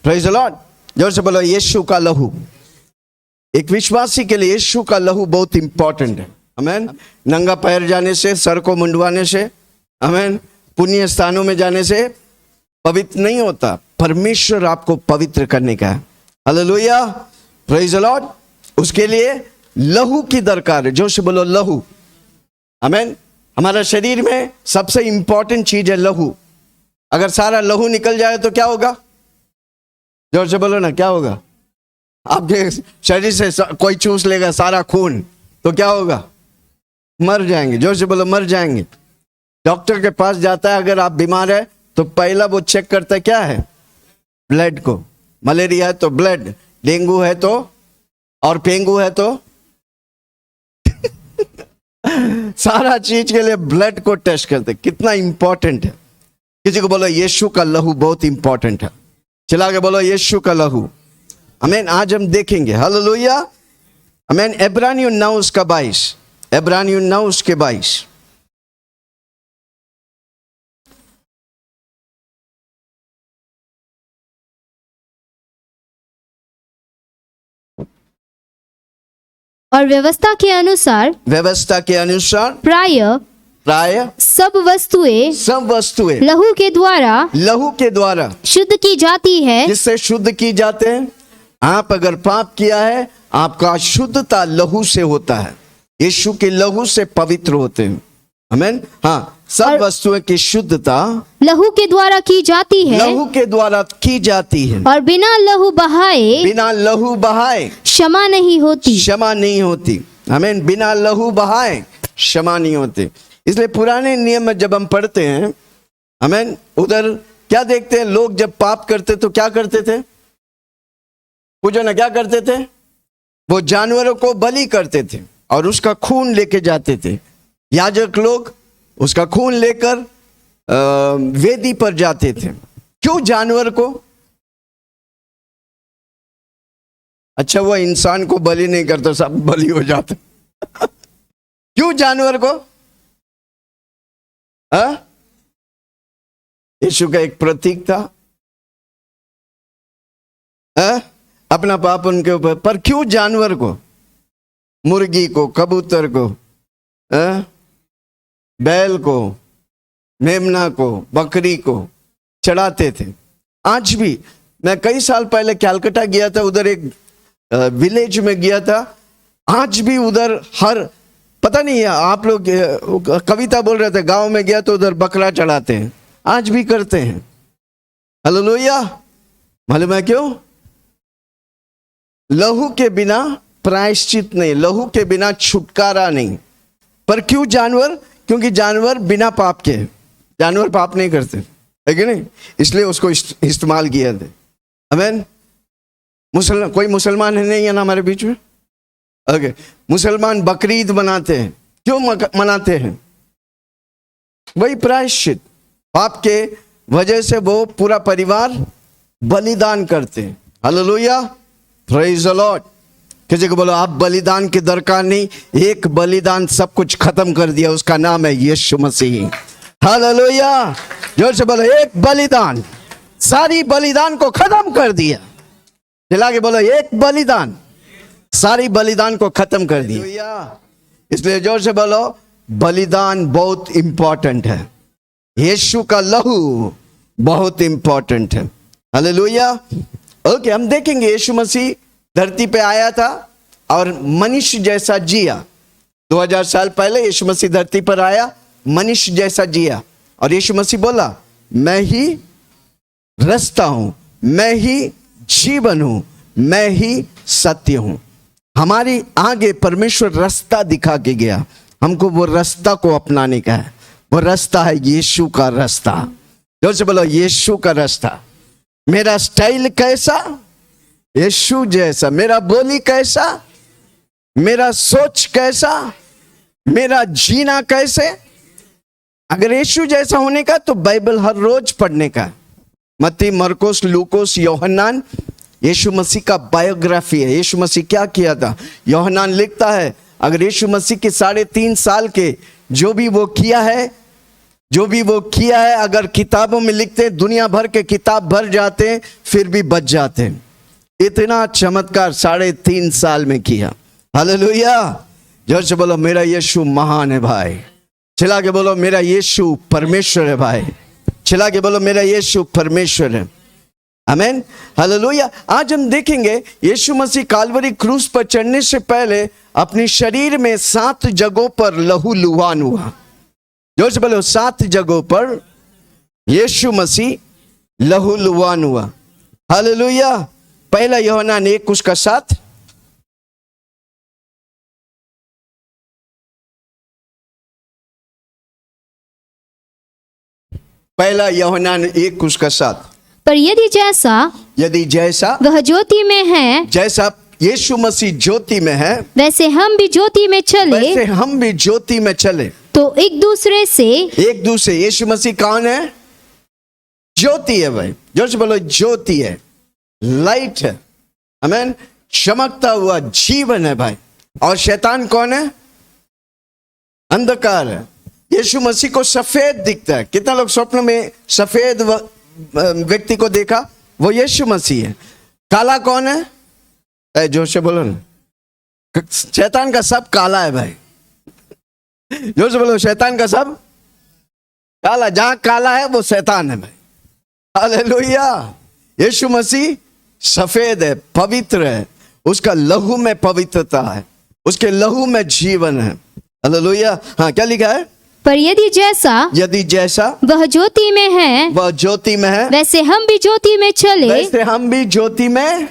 Praise the Lord. जोर से बोलो यीशु का लहू। एक विश्वासी के लिए यीशु का लहू बहुत इंपॉर्टेंट है। आमीन। नंगा पैर जाने से, सर को मुंडवाने से, आमीन, पुण्य स्थानों में जाने से पवित्र नहीं होता। परमेश्वर आपको पवित्र करने का है। Hallelujah, praise the Lord. उसके लिए लहू की दरकार है। जोर से बोलो लहू। आमीन। हमारा शरीर में सबसे इंपॉर्टेंट चीज है लहू। अगर सारा लहू निकल जाए तो क्या होगा? जोर से बोलो ना, क्या होगा? आपके शरीर से कोई चूस लेगा सारा खून तो क्या होगा? मर जाएंगे। जोर से बोलो मर जाएंगे। डॉक्टर के पास जाता है अगर आप बीमार है तो पहला वो चेक करता है क्या है? ब्लड को। मलेरिया है तो ब्लड, डेंगू है तो, और पेंगू है तो सारा चीज के लिए ब्लड को टेस्ट करते। कितना इंपॉर्टेंट है। किसी को बोलो यीशु का लहू बहुत इंपॉर्टेंट है। चला के बोलो यीशु का लहू। आमीन। आज हम देखेंगे। हालेलुया, आमीन। इब्रानियों 9 उसका 22, इब्रानियों 9 उसके 22। और व्यवस्था के अनुसार प्राय सब वस्तुएं लहू के द्वारा शुद्ध की जाती है। जिससे शुद्ध की जाते हैं। आप अगर पाप किया है, आपका शुद्धता लहू से होता है। यीशु के लहू से पवित्र होते हैं। आमीन। हाँ, सब वस्तुएं की शुद्धता लहू के द्वारा की जाती है। लहू के द्वारा की जाती है। और बिना लहू बहाए क्षमा नहीं होती। आमीन। बिना लहू बहाए क्षमा नहीं होती। इसलिए पुराने नियम में जब हम पढ़ते हैं, आमीन, उधर क्या देखते हैं? लोग जब पाप करते तो क्या करते थे? पूछो ना, क्या करते थे? वो जानवरों को बलि करते थे और उसका खून लेके जाते थे। याजक लोग उसका खून लेकर वेदी पर जाते थे। क्यों जानवर को? अच्छा, वो इंसान को बलि नहीं करता, सब बलि हो जाते। क्यों जानवर को? यीशु का एक प्रतीक था। अपना पाप उनके ऊपर। पर क्यों जानवर को? मुर्गी को, कबूतर को, बैल को, मेमना को, बकरी को चढ़ाते थे। आज भी मैं कई साल पहले कलकत्ता गया था, उधर एक विलेज में गया था। आज भी उधर हर, पता नहीं है आप लोग, कविता बोल रहे थे, गांव में गया तो उधर बकरा चढ़ाते हैं। आज भी करते हैं। हालेलुया। मालूम है क्यों? लहू के बिना प्रायश्चित नहीं, लहू के बिना छुटकारा नहीं। पर क्यों जानवर? क्योंकि जानवर बिना पाप के, जानवर पाप नहीं करते, है कि नहीं? इसलिए उसको इस्तेमाल किया थे। आमीन। कोई मुसलमान है नहीं है ना हमारे बीच में? ओके। मुसलमान बकरीद मनाते हैं। क्यों मनाते हैं? वही प्रायश्चित। पाप के वजह से वो पूरा परिवार बलिदान करते हैं। Hallelujah, praise the Lord. किसी को बोलो आप बलिदान की दरकार नहीं, एक बलिदान सब कुछ खत्म कर दिया, उसका नाम है यीशु मसीह। हालेलुया। जोर से बोलो एक बलिदान सारी बलिदान को खत्म कर दिया। चिल्ला के बोलो एक बलिदान सारी बलिदान को खत्म कर दिया। इसलिए जोर से बोलो बलिदान बहुत इंपॉर्टेंट है। यीशु का लहू बहुत इंपॉर्टेंट है। हालेलुया। ओके, हम देखेंगे यीशु मसीह धरती पे आया था और मनुष्य जैसा जिया। 2000 साल पहले यीशु मसीह धरती पर आया, मनुष्य जैसा जिया। और यीशु मसीह बोला मैं ही रास्ता हूं, मैं ही जीवन हूं, मैं ही सत्य हूं। हमारी आगे परमेश्वर रास्ता दिखा के गया। हमको वो रास्ता को अपनाने का है। वो रास्ता है यीशु का रास्ता। जोर से बोलो यीशु का रास्ता। मेरा स्टाइल कैसा? यीशु जैसा। मेरा बोली कैसा? मेरा सोच कैसा? मेरा जीना कैसे? अगर यीशु जैसा होने का तो बाइबल हर रोज पढ़ने का। मत्ती, मरकुस, लूकोस, यूहन्ना यीशु मसीह का बायोग्राफी है। यीशु मसीह क्या किया था? यूहन्ना लिखता है अगर यीशु मसीह के 3.5 साल के जो भी वो किया है जो भी वो किया है अगर किताबों में लिखते, दुनिया भर के किताब भर जाते, फिर भी बच जाते। इतना चमत्कार 3.5 साल में किया। हालेलुया। जोर से बोलो मेरा यीशु महान है भाई। चिल्ला के बोलो मेरा यीशु परमेश्वर है भाई। चिल्ला के बोलो मेरा यीशु परमेश्वर है। आमीन। हालेलुया। आज हम देखेंगे यीशु मसीह कालवरी क्रूस पर चढ़ने से पहले अपने शरीर में 7 जगहों पर लहू लुहान हुआ। जोर से बोलो 7 जगहों पर यीशु मसीह लहू लुहान हुआ। हालेलुया। पहला यूहन्ना 1:7। पहला यूहन्ना 1:7। पर यदि जैसा वह ज्योति में है, जैसा यीशु मसीह ज्योति में है, वैसे हम भी ज्योति में चले, वैसे हम भी ज्योति में चले। तो एक दूसरे से यीशु मसीह कौन है? ज्योति है भाई। जोर से बोलो ज्योति है, लाइट है। आमीन। चमकता हुआ जीवन है भाई। और शैतान कौन है? अंधकार है। यीशु मसीह को सफेद दिखता है। कितना लोग स्वप्न में सफेद व्यक्ति को देखा? वो यीशु मसीह है। काला कौन है? जोर से बोलो ना। शैतान का सब काला है भाई। जोर से बोलो शैतान का सब काला। जहां काला है वो शैतान है भाई। हालेलुया। यीशु मसीह सफेद है, पवित्र है। उसका लहू में पवित्रता है, उसके लहू में जीवन है। हालेलुया। हाँ, क्या लिखा है? पर यदि जैसा वह ज्योति में है, वह ज्योति में है, वैसे हम भी ज्योति में चले, वैसे हम भी ज्योति में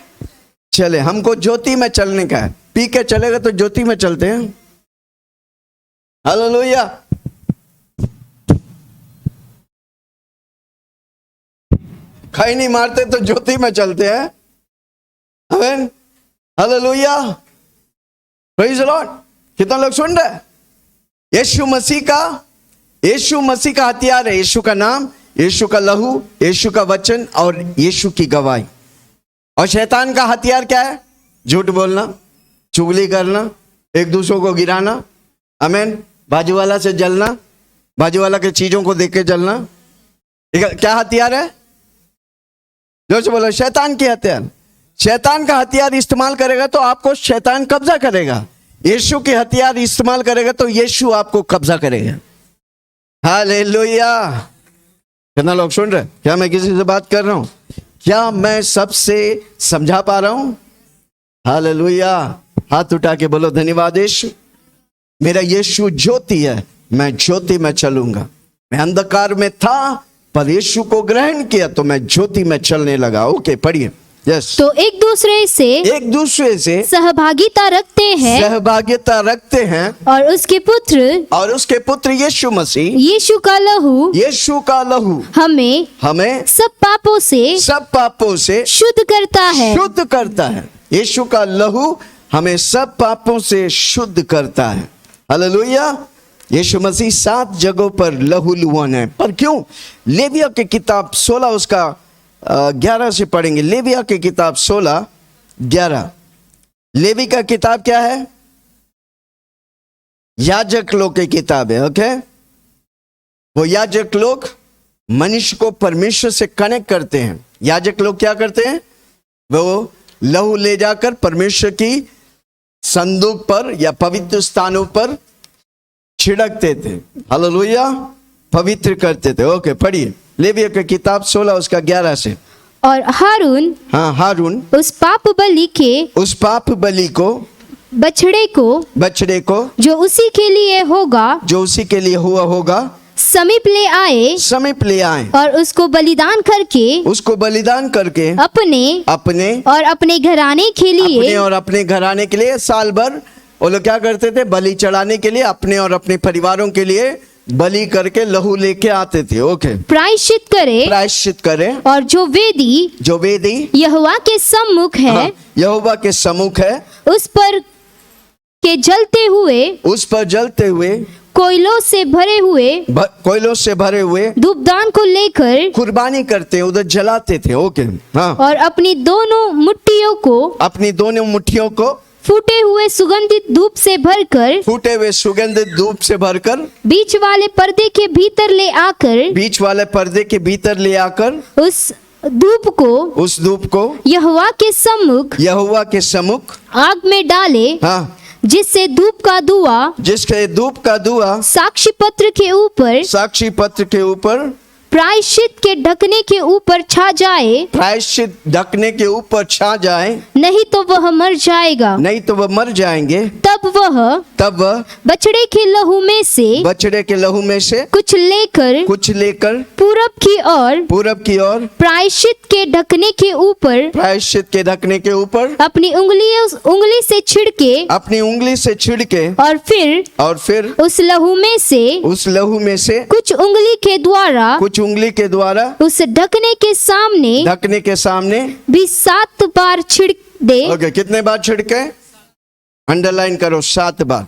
चले। हमको ज्योति में चलने का है। पी के चलेगा तो ज्योति में चलते हैं। हालेलुया। खाई नहीं मारते तो ज्योति में चलते हैं। आमीन। हालेलुया। Praise the Lord. कितना लोग सुन रहे हैं? यीशु मसीह का हथियार है। यीशु का नाम, यीशु का लहू, यीशु का वचन और यीशु की गवाही। और शैतान का हथियार क्या है? झूठ बोलना, चुगली करना, एक दूसरों को गिराना। आमीन। बाजू वाला से जलना, बाजू वाला के चीजों को देख के जलना। क्या हथियार है? जोर से बोलो शैतान के हथियार। शैतान का हथियार इस्तेमाल करेगा तो आपको शैतान कब्जा करेगा। यीशु के हथियार इस्तेमाल करेगा तो यीशु आपको कब्जा करेगा। हालेलुया। कितना लोग सुन रहे? क्या मैं किसी से बात कर रहा हूं? क्या मैं सबसे समझा पा रहा हूं? हालेलुया। हाथ उठा के बोलो धन्यवाद यीशु। मेरा यीशु ज्योति है, मैं ज्योति में चलूंगा। मैं अंधकार में था पर यीशु को ग्रहण किया तो मैं ज्योति में चलने लगा। ओके, पढ़िए। यस। तो एक दूसरे से सहभागिता रखते हैं और उसके पुत्र यीशु मसीह, यीशु का लहू हमें सब पापों से शुद्ध करता है। यीशु का लहू हमें सब पापों से शुद्ध करता है। हालेलुया। यीशु मसीह 7 जगहों पर लहू लुहान है। पर क्यों? लेविया की किताब 16 उसका 11 से पढ़ेंगे। लेविया की किताब 16:11। लेवी का किताब क्या है? याजक लोग की किताब है। ओके। वो याजक लोग मनुष्य को परमेश्वर से कनेक्ट करते हैं। याजक लोग क्या करते हैं? वो लहू ले जाकर परमेश्वर की संदूक पर या पवित्र स्थानों पर छिड़कते थे। हालेलुया। पवित्र करते थे। ओके, पढ़िए लेविया की किताब 16 उसका 11 से। और हारून उस पाप बलि को बछड़े को जो उसी के लिए हुआ होगा समीप ले आए और उसको बलिदान करके अपने घराने के लिए साल भर वो लोग क्या करते थे? बलि चढ़ाने के लिए अपने और अपने परिवारों के लिए बलि करके लहू लेके आते थे। ओके। प्रायश्चित करे और जो वेदी यहोवा के सम्मुख है, हाँ, यहोवा के सम्मुख है, उस पर जलते हुए कोयलों से भरे हुए धूपदान को लेकर कुर्बानी करते, उधर जलाते थे। ओके। हाँ। और अपनी दोनों मुट्ठियों को फूटे हुए सुगंधित धूप से भरकर फूटे हुए सुगंधित धूप से भरकर बीच वाले पर्दे के भीतर ले आकर बीच वाले पर्दे के भीतर ले आकर उस धूप को यहोवा के सम्मुख आग में डाले, हाँ, जिससे जिसके धूप का धुआं साक्षी पत्र के ऊपर प्रायश्चित के ढकने के ऊपर छा जाए, प्रायश्चित ढकने के ऊपर छा जाए, नहीं तो वह मर जाएगा, नहीं तो वह मर जाएंगे। तब वह बछड़े के लहू में से कुछ लेकर पूरब की ओर प्रायश्चित के ढकने के ऊपर अपनी उंगली से छिड़के और फिर उस लहू में से कुछ उंगली के द्वारा उस ढकने के सामने भी 7 बार छिड़क दे। ओके, कितने बार छिड़के? अंडरलाइन करो, 7 बार।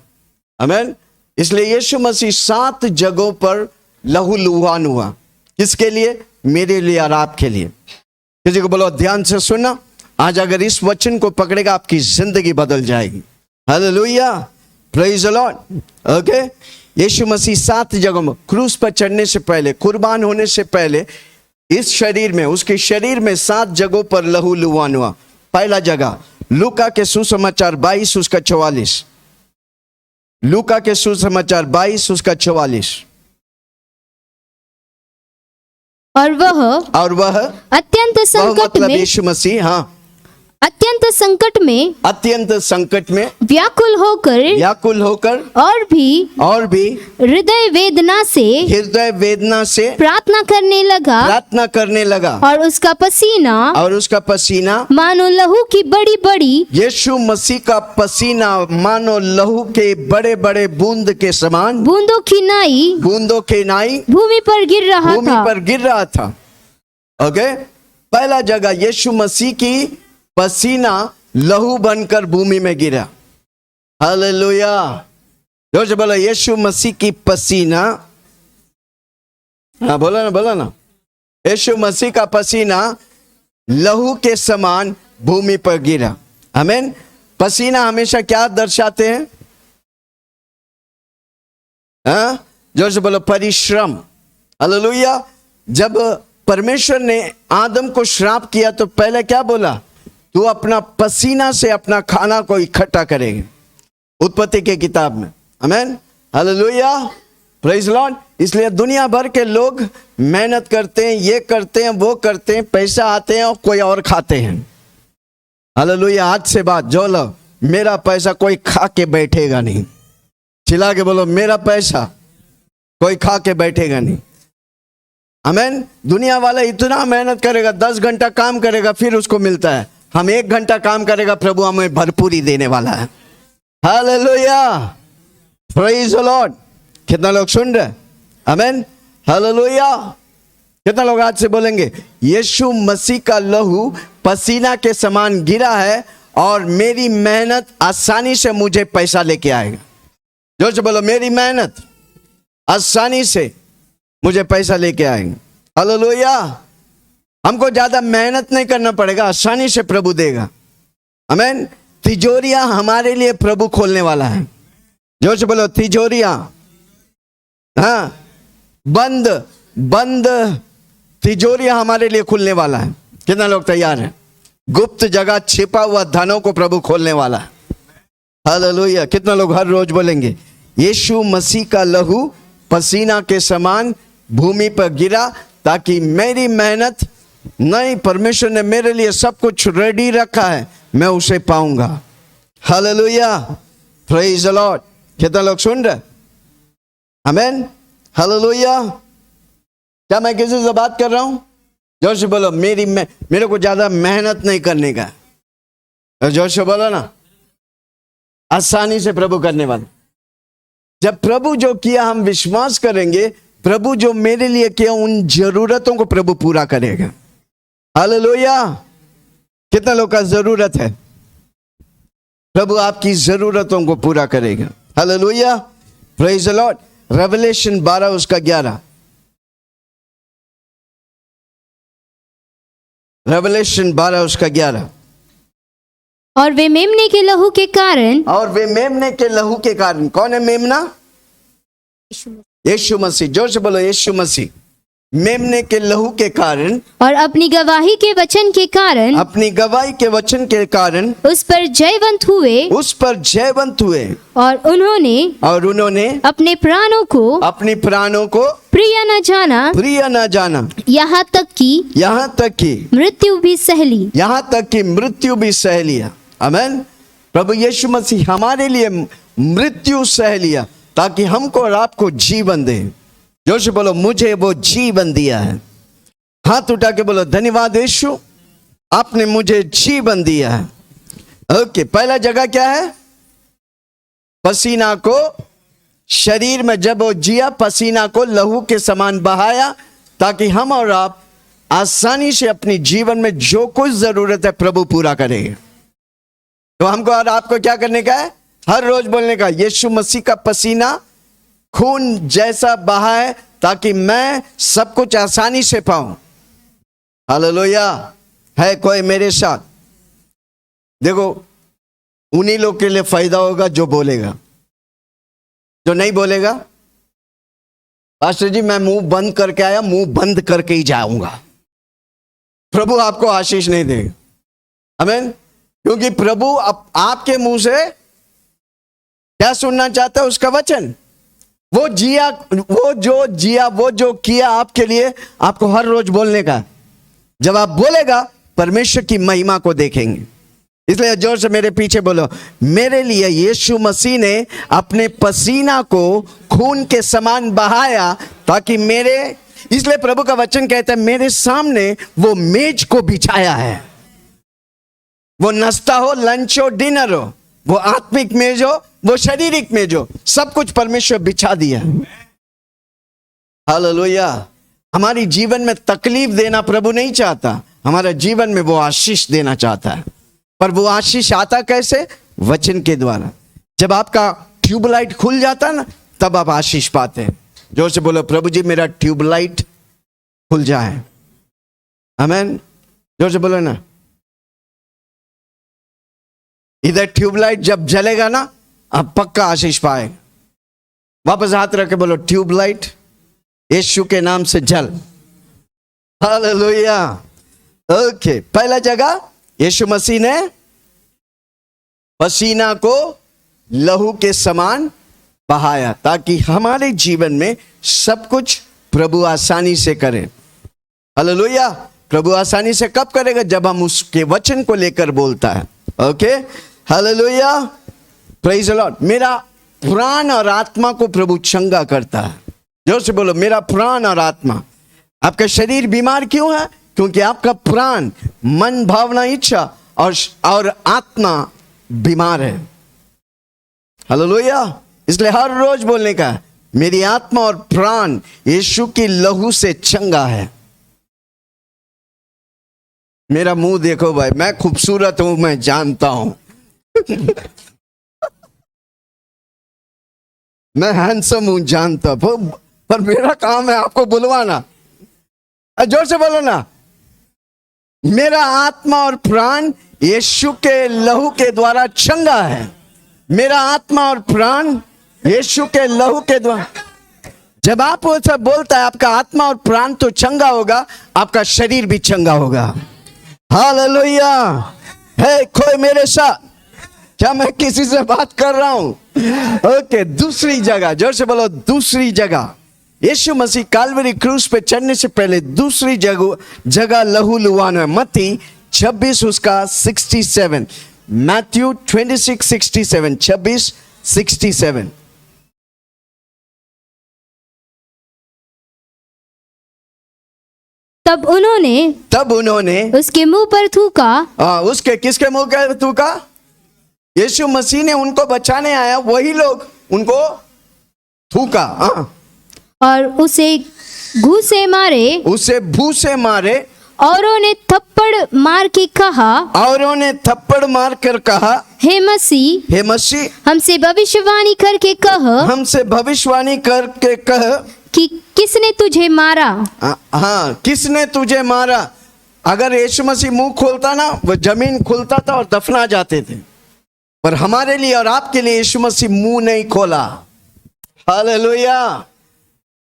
आमीन। इसलिए यीशु मसीह 7 जगहों पर लहू लुहान हुआ। किसके लिए? मेरे लिए और आपके लिए। किसी को बोलो ध्यान से सुनना, आज अगर इस वचन को पकड़ेगा आपकी जिंदगी बदल जाएगी। Hallelujah, praise the Lord. Okay, यीशु मसीह 7 जगहों में क्रूस पर चढ़ने से पहले, कुर्बान होने से पहले, इस शरीर में, उसके शरीर में 7 जगहों पर लहू लुहान हुआ। पहला जगह लूका के सुसमाचार 22 उसका 44, लूका के सुसमाचार 22 उसका 44। और वह अत्यंत संकट में, यीशु मसीह, हाँ, अत्यंत संकट में व्याकुल होकर और भी हृदय वेदना से प्रार्थना करने लगा और उसका पसीना मानो लहू की बड़ी यीशु मसीह का पसीना मानो लहू के बड़े बड़े बूंदों की नाई भूमि पर गिर रहा था। ओके, पहला जगह यीशु मसीह की पसीना लहू बनकर भूमि में गिरा। हालेलुया, जोर से बोला यीशु मसीह की पसीना, हाँ बोला ना, यीशु मसीह का पसीना लहू के समान भूमि पर गिरा। आमीन। पसीना हमेशा क्या दर्शाते हैं? हाँ, जोर से बोलो परिश्रम। हालेलुया। जब परमेश्वर ने आदम को श्राप किया तो पहले क्या बोला? तू अपना पसीना से अपना खाना को इकट्ठा करेंगे, उत्पत्ति के किताब में। आमीन, हालेलुया, प्रेज लॉर्ड। इसलिए दुनिया भर के लोग मेहनत करते हैं, ये करते हैं, वो करते हैं, पैसा आते हैं और कोई और खाते हैं। हालेलुया। आज से बात जो लो, मेरा पैसा कोई खा के बैठेगा नहीं। चिल्ला के बोलो, मेरा पैसा कोई खा के बैठेगा नहीं। आमीन। दुनिया वाला इतना मेहनत करेगा, 10 घंटा काम करेगा, फिर उसको मिलता है। हम 1 घंटा काम करेगा, प्रभु हमें भरपूरी देने वाला है। Hallelujah, praise the Lord. कितना लोग सुन रहे? आमीन, हालेलुया। कितना लोग आज से बोलेंगे यीशु मसीह का लहू पसीना के समान गिरा है और मेरी मेहनत आसानी से मुझे पैसा लेके आएगा। जोर से बोलो, मेरी मेहनत आसानी से मुझे पैसा लेके आएंगे। हालेलुया। हमको ज्यादा मेहनत नहीं करना पड़ेगा, आसानी से प्रभु देगा। आमीन। तिजोरियां हमारे लिए प्रभु खोलने वाला है। जोर से बोलो तिजोरियां, हाँ, बंद तिजोरियां हमारे लिए खुलने वाला है। कितना लोग तैयार हैं? गुप्त जगह छिपा हुआ धनों को प्रभु खोलने वाला है। हालेलुया। कितना लोग हर रोज बोलेंगे यीशु मसीह का लहू पसीना के समान भूमि पर गिरा ताकि मेरी मेहनत नहीं, परमेश्वर ने मेरे लिए सब कुछ रेडी रखा है, मैं उसे पाऊंगा। Hallelujah, praise the Lord. कितना लोग सुन रहे? आमीन, हालेलुया। क्या मैं किसी से बात कर रहा हूं? जोर से बोलो, मेरे को ज्यादा मेहनत नहीं करने का। जोर से बोलो ना, आसानी से प्रभु करने वाला। जब प्रभु जो किया हम विश्वास करेंगे, प्रभु जो मेरे लिए किया उन जरूरतों को प्रभु पूरा करेगा। हालेलुया। कितना लोग का जरूरत है? प्रभु आपकी जरूरतों को पूरा करेगा। Hallelujah, praise the Lord. Revelation 12 उसका 11, रेवलेशन 12 उसका 11। और वे मेमने के लहू के कारण, और वे मेमने के लहू के कारण, कौन है मेमना? यीशु मसीह। जोर से बोलो यीशु मसीह। मेमने के लहू के कारण और अपनी गवाही के वचन के कारण अपनी गवाही के वचन के कारण उस पर जयवंत हुए, उस पर जयवंत हुए, और उन्होंने अपने प्राणों को प्रिय न जाना, प्रिय न जाना, यहाँ तक कि मृत्यु भी सह ली। यहाँ तक कि मृत्यु भी सह लिया। आमीन। प्रभु यीशु मसीह हमारे लिए मृत्यु सह लिया ताकि हमको और आपको जीवन दे। जोर से बोलो मुझे वो जीवन दिया है। हाथ उठा के बोलो धन्यवाद यीशु, आपने मुझे जीवन दिया है। ओके, पहला जगह क्या है? पसीना को शरीर में जब वो जिया, पसीना को लहू के समान बहाया ताकि हम और आप आसानी से अपनी जीवन में जो कुछ जरूरत है प्रभु पूरा करेंगे। तो हमको और आपको क्या करने का है? हर रोज बोलने का यीशु मसीह का पसीना खून जैसा बहा है ताकि मैं सब कुछ आसानी से पाऊं। हालेलुया। है कोई मेरे साथ? देखो, उन्हीं लोग के लिए फायदा होगा जो बोलेगा। जो नहीं बोलेगा, पास्टर जी मैं मुंह बंद करके आया, मुंह बंद करके ही जाऊंगा, प्रभु आपको आशीष नहीं देगा। आमीन। क्योंकि प्रभु आपके मुंह से क्या सुनना चाहता है? उसका वचन। वो जो किया आपके लिए, आपको हर रोज बोलने का। जब आप बोलेगा परमेश्वर की महिमा को देखेंगे। इसलिए जोर से मेरे पीछे बोलो, मेरे लिए यीशु मसीह ने अपने पसीना को खून के समान बहाया ताकि इसलिए प्रभु का वचन कहता है मेरे सामने वो मेज को बिछाया है। वो नाश्ता हो, लंच हो, डिनर हो, वो आत्मिक मेज हो, वो शारीरिक मेज हो, सब कुछ परमेश्वर बिछा दिया। हालेलुया। हमारी जीवन में तकलीफ देना प्रभु नहीं चाहता, हमारा जीवन में वो आशीष देना चाहता है। पर वो आशीष आता कैसे? वचन के द्वारा। जब आपका ट्यूबलाइट खुल जाता है ना, तब आप आशीष पाते हैं। जोर से बोलो प्रभु जी मेरा ट्यूबलाइट खुल जाए। आमीन। जोर से बोलो ना। इधर ट्यूबलाइट जब जलेगा ना, आप पक्का आशीष पाएगा। वापस हाथ रख के बोलो ट्यूबलाइट यीशु के नाम से जल। हालेलुया। ओके, पहला जगह यीशु मसीह ने पसीना को लहू के समान बहाया ताकि हमारे जीवन में सब कुछ प्रभु आसानी से करे। हालेलुया। प्रभु आसानी से कब करेगा? जब हम उसके वचन को लेकर बोलता है। Okay, hallelujah, praise the Lord. मेरा प्राण और आत्मा को प्रभु चंगा करता है। जोर से बोलो मेरा प्राण और आत्मा। आपका शरीर बीमार क्यों है? क्योंकि आपका प्राण, मन, भावना, इच्छा और आत्मा बीमार है। हालेलुया। इसलिए हर रोज बोलने का मेरी आत्मा और प्राण यीशु की लहू से चंगा है। मेरा मुंह देखो भाई, मैं खूबसूरत हूं, मैं जानता हूं मैं हैंडसम हूं, जानता, पर मेरा काम है आपको बुलवाना। जोर से बोलो ना, मेरा आत्मा और प्राण यीशु के लहू के द्वारा चंगा है। मेरा आत्मा और प्राण यीशु के लहू के द्वारा। जब आप वो सब बोलता है आपका आत्मा और प्राण तो चंगा होगा, आपका शरीर भी चंगा होगा। हालेलुया। है कोई मेरे साथ? क्या मैं किसी से बात कर रहा हूं? ओके, दूसरी जगह, जोर से बोलो दूसरी जगह। यीशु मसीह काल्वरी क्रूस पे चढ़ने से पहले दूसरी जगह लहू लुहाना है। मत्ती 26 उसका 67, मैथ्यू 26:67, 26:67। तब उन्होंने उसके मुंह पर थूका। उसके किसके मुंह पर थूका? यीशु मसीह ने उनको बचाने आया, वही लोग उनको थूका। और उसे घूसे मारे। औरों ने थप्पड़ मार कर कहा, हे मसीह हमसे भविष्यवाणी करके कह कि किसने तुझे मारा। हाँ, किसने तुझे मारा? अगर यीशु मसीह मुंह खोलता ना, वो जमीन खुलता था और दफना जाते थे। पर हमारे लिए और आपके लिए यीशु मसीह मुंह नहीं खोला। हालेलुया,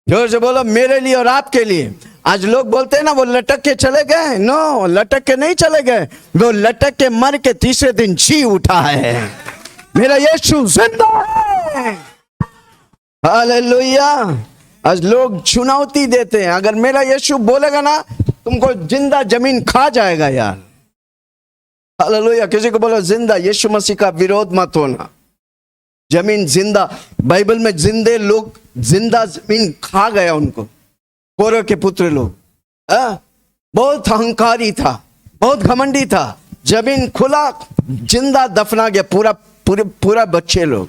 जोर से बोलो, मेरे लिए और आपके लिए। आज लोग बोलते हैं ना वो लटक के चले गए। नो, लटक के नहीं चले गए, वो लटक के मर के तीसरे दिन जी उठा है। मेरा यीशु जिंदा है। हालेलुया। आज लोग चुनौती देते हैं, अगर मेरा यीशु बोलेगा ना तुमको जिंदा जमीन खा जाएगा यार। हालेलुया। किसी को बोलो जिंदा, यीशु मसीह का विरोध मत होना। जमीन जिंदा, बाइबल में जिंदे लोग, जिंदा जमीन खा गया उनको। कोरह के पुत्र लोग, बहुत अहंकारी था, बहुत घमंडी था, जमीन खुला, जिंदा दफना गया पूरा बच्चे लोग।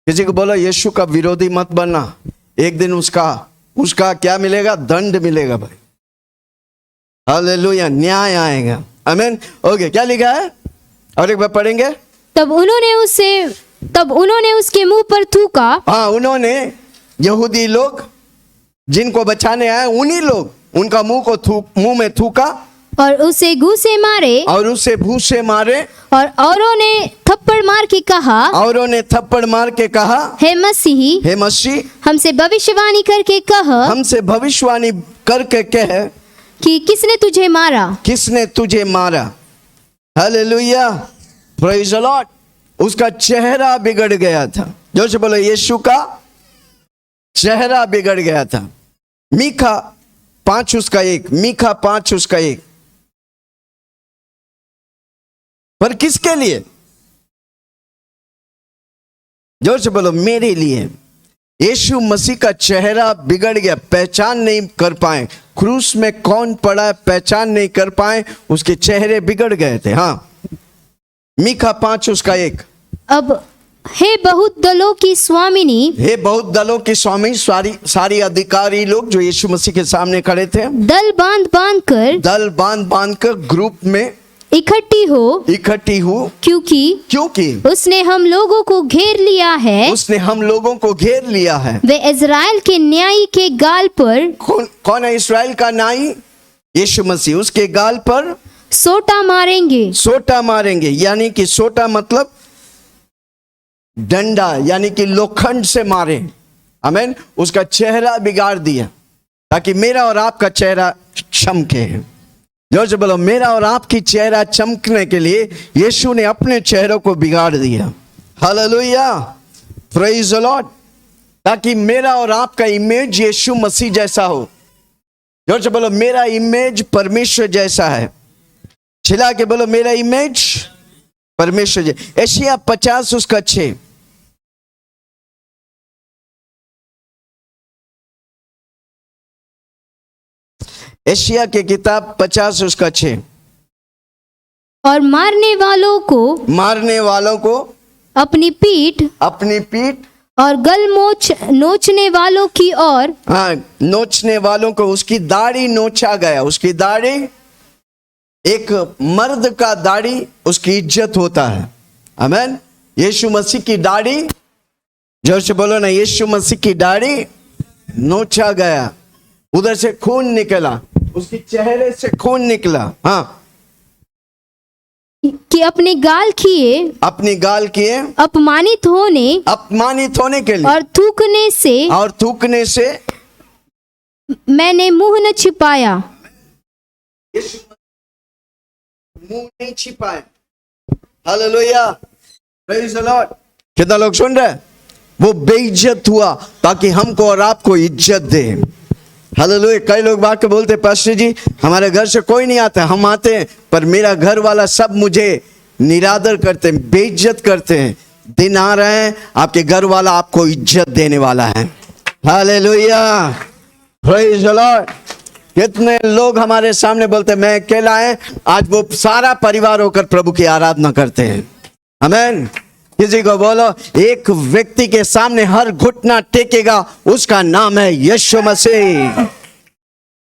किसी को बोलो यीशु का विरोधी मत बनना, एक दिन उसका क्या मिलेगा? दंड मिलेगा भाई। हालेलुया, न्याय आएगा। आमीन। ओके, क्या लिखा है? और एक बार पढ़ेंगे। तब उन्होंने उसके मुंह पर थूका। हाँ, उन्होंने, यहूदी लोग जिनको बचाने आए, उन्हीं लोग उनका मुंह में थूका और उसे घूंसे मारे। और औरों ने थप्पड़ मार के कहा, हे मसीह, हमसे भविष्यवाणी करके कह कि किसने तुझे मारा। Hallelujah, praise the Lord. उसका चेहरा बिगड़ गया था। जोर से बोलो, यीशु का चेहरा बिगड़ गया था। मीका 5:1। पर किसके लिए? जोर से बोलो, मेरे लिए। यीशु मसीह का चेहरा बिगड़ गया, पहचान नहीं कर पाए। क्रूस में कौन पड़ा पहचान नहीं कर पाए, उसके चेहरे बिगड़ गए थे। हाँ, मीका 5:1। अब हे बहुत दलों की स्वामी, सारी अधिकारी लोग जो यीशु मसीह के सामने खड़े थे, दल बांध बांध कर ग्रुप में इकट्ठी हो, क्योंकि उसने हम लोगों को घेर लिया है। वे इज़राइल के न्यायी के गाल पर, कौन है इस्राएल का न्यायी? यीशु मसीह। उसके गाल पर सोटा मारेंगे। यानी कि सोटा मतलब डंडा, यानी कि लोखंड से मारे। आमीन। उसका चेहरा बिगाड़ दिया ताकि मेरा और आपका चेहरा चमके। जोर से बोलो, मेरा और आपकी चेहरा चमकने के लिए यीशु ने अपने चेहरों को बिगाड़ दिया। Hallelujah, praise the Lord. ताकि मेरा और आपका इमेज यीशु मसीह जैसा हो। जोर से बोलो, मेरा इमेज परमेश्वर जैसा है। चिल्ला के बोलो, मेरा इमेज परमेश्वर जैसा। एशिया 50:6। एशिया की किताब 50:6। और मारने वालों को अपनी पीठ और गल नोचने वालों की ओर, हाँ, नोचने वालों को उसकी दाढ़ी नोचा गया। उसकी दाढ़ी, एक मर्द का दाढ़ी उसकी इज्जत होता है। आमीन। यीशु मसीह की दाढ़ी, जोर से बोलो ना, यीशु मसीह की दाढ़ी नोचा गया, उधर से खून निकला, उसके चेहरे से खून निकला। हाँ, कि अपने गाल किए अपमानित होने के लिए और थूकने से मैंने मुंह न छिपाया। मुंह नहीं छिपाए। Hallelujah, praise the Lord. कितना लोग सुन रहे? वो बेइज्जत हुआ ताकि हमको और आपको इज्जत दे। हालेलुया। कई लोग बात के बोलते, पास्टर जी हमारे घर से कोई नहीं आता, हम आते हैं पर मेरा घर वाला सब मुझे निरादर करते हैं, बेइज्जत करते हैं। दिन आ रहे हैं, आपके घर वाला आपको इज्जत देने वाला है। Hallelujah, praise the Lord. कितने लोग हमारे सामने बोलते मैं अकेला है, आज वो सारा परिवार होकर प्रभु की आराधना करते हैं। आमीन। किसी को बोलो, एक व्यक्ति के सामने हर घुटना टेकेगा, उसका नाम है यीशु मसीह।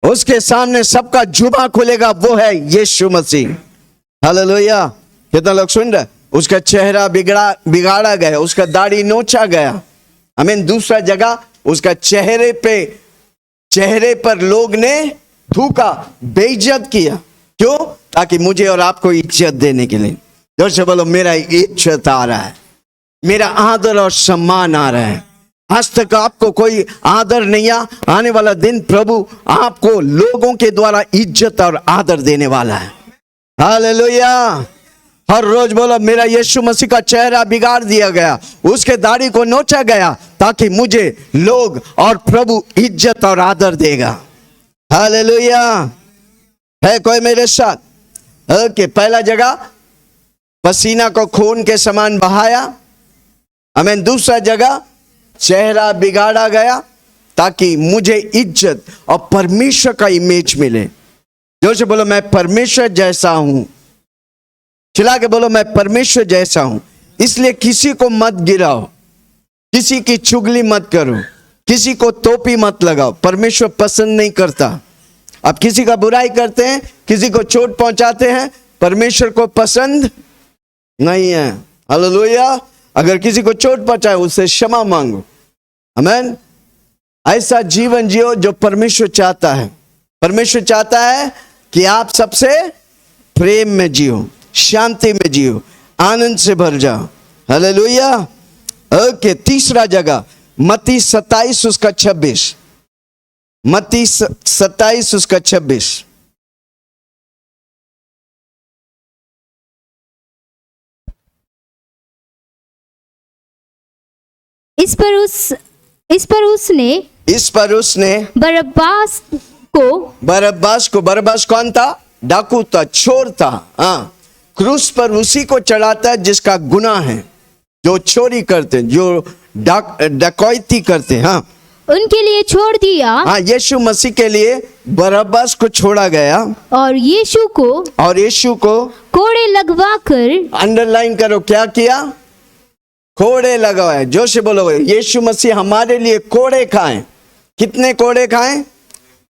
उसके सामने सबका जुबा खुलेगा, वो है यीशु मसीह। हालेलुया। कितना लोग सुन रहे? उसका चेहरा बिगाड़ा गया, उसका दाढ़ी नोचा गया। आमीन। दूसरा जगह उसका चेहरे पर लोग ने थूका, बेइज्जत किया। क्यों? ताकि मुझे और आपको इज्जत देने के लिए। जोर से बोलो, मेरा इज्जत आ रहा है, मेरा आदर और सम्मान आ रहा है। आज तक आपको कोई आदर नहीं आने वाला दिन प्रभु आपको लोगों के द्वारा इज्जत और आदर देने वाला है। हालेलुया। हर रोज बोलो, मेरा यीशु मसीह का चेहरा बिगाड़ दिया गया, उसके दाढ़ी को नोचा गया ताकि मुझे लोग और प्रभु इज्जत और आदर देगा। हालेलुया। है कोई मेरे साथ? ओके, पहला जगह पसीना को खून के समान बहाया। आमीन। दूसरा जगह चेहरा बिगाड़ा गया ताकि मुझे इज्जत और परमेश्वर का इमेज मिले। जोर से बोलो, मैं परमेश्वर जैसा हूं। चिल्ला के बोलो, मैं परमेश्वर जैसा हूं। इसलिए किसी को मत गिराओ, किसी की चुगली मत करो, किसी को टोपी मत लगाओ। परमेश्वर पसंद नहीं करता। आप किसी का बुराई करते हैं, किसी को चोट पहुंचाते हैं, परमेश्वर को पसंद नहीं है। हालेलुया। अगर किसी को चोट पहुंचाए उससे क्षमा मांगो। आमीन। ऐसा जीवन जियो जो परमेश्वर चाहता है। परमेश्वर चाहता है कि आप सबसे प्रेम में जियो, शांति में जियो, आनंद से भर जाओ। हालेलुया। ओके, तीसरा जगह मत्ती 27 उसका 26। मत्ती 27 उसका 26। इस पर उसने बरब्बास को, बरब्बास कौन था? डाकू था, चोर था। हाँ, क्रूस पर उसी को चढ़ाता है जिसका गुनाह है, जो चोरी करते, जो डकैती करते। हाँ, उनके लिए छोड़ दिया। हाँ, यीशु मसीह के लिए बरब्बास को छोड़ा गया और यीशु को कोड़े लगवाकर, अंडरलाइन करो, क्या किया? कोड़े लगाए। जोर से बोलो, यीशु मसीह हमारे लिए कोड़े खाए। कितने कोड़े खाए?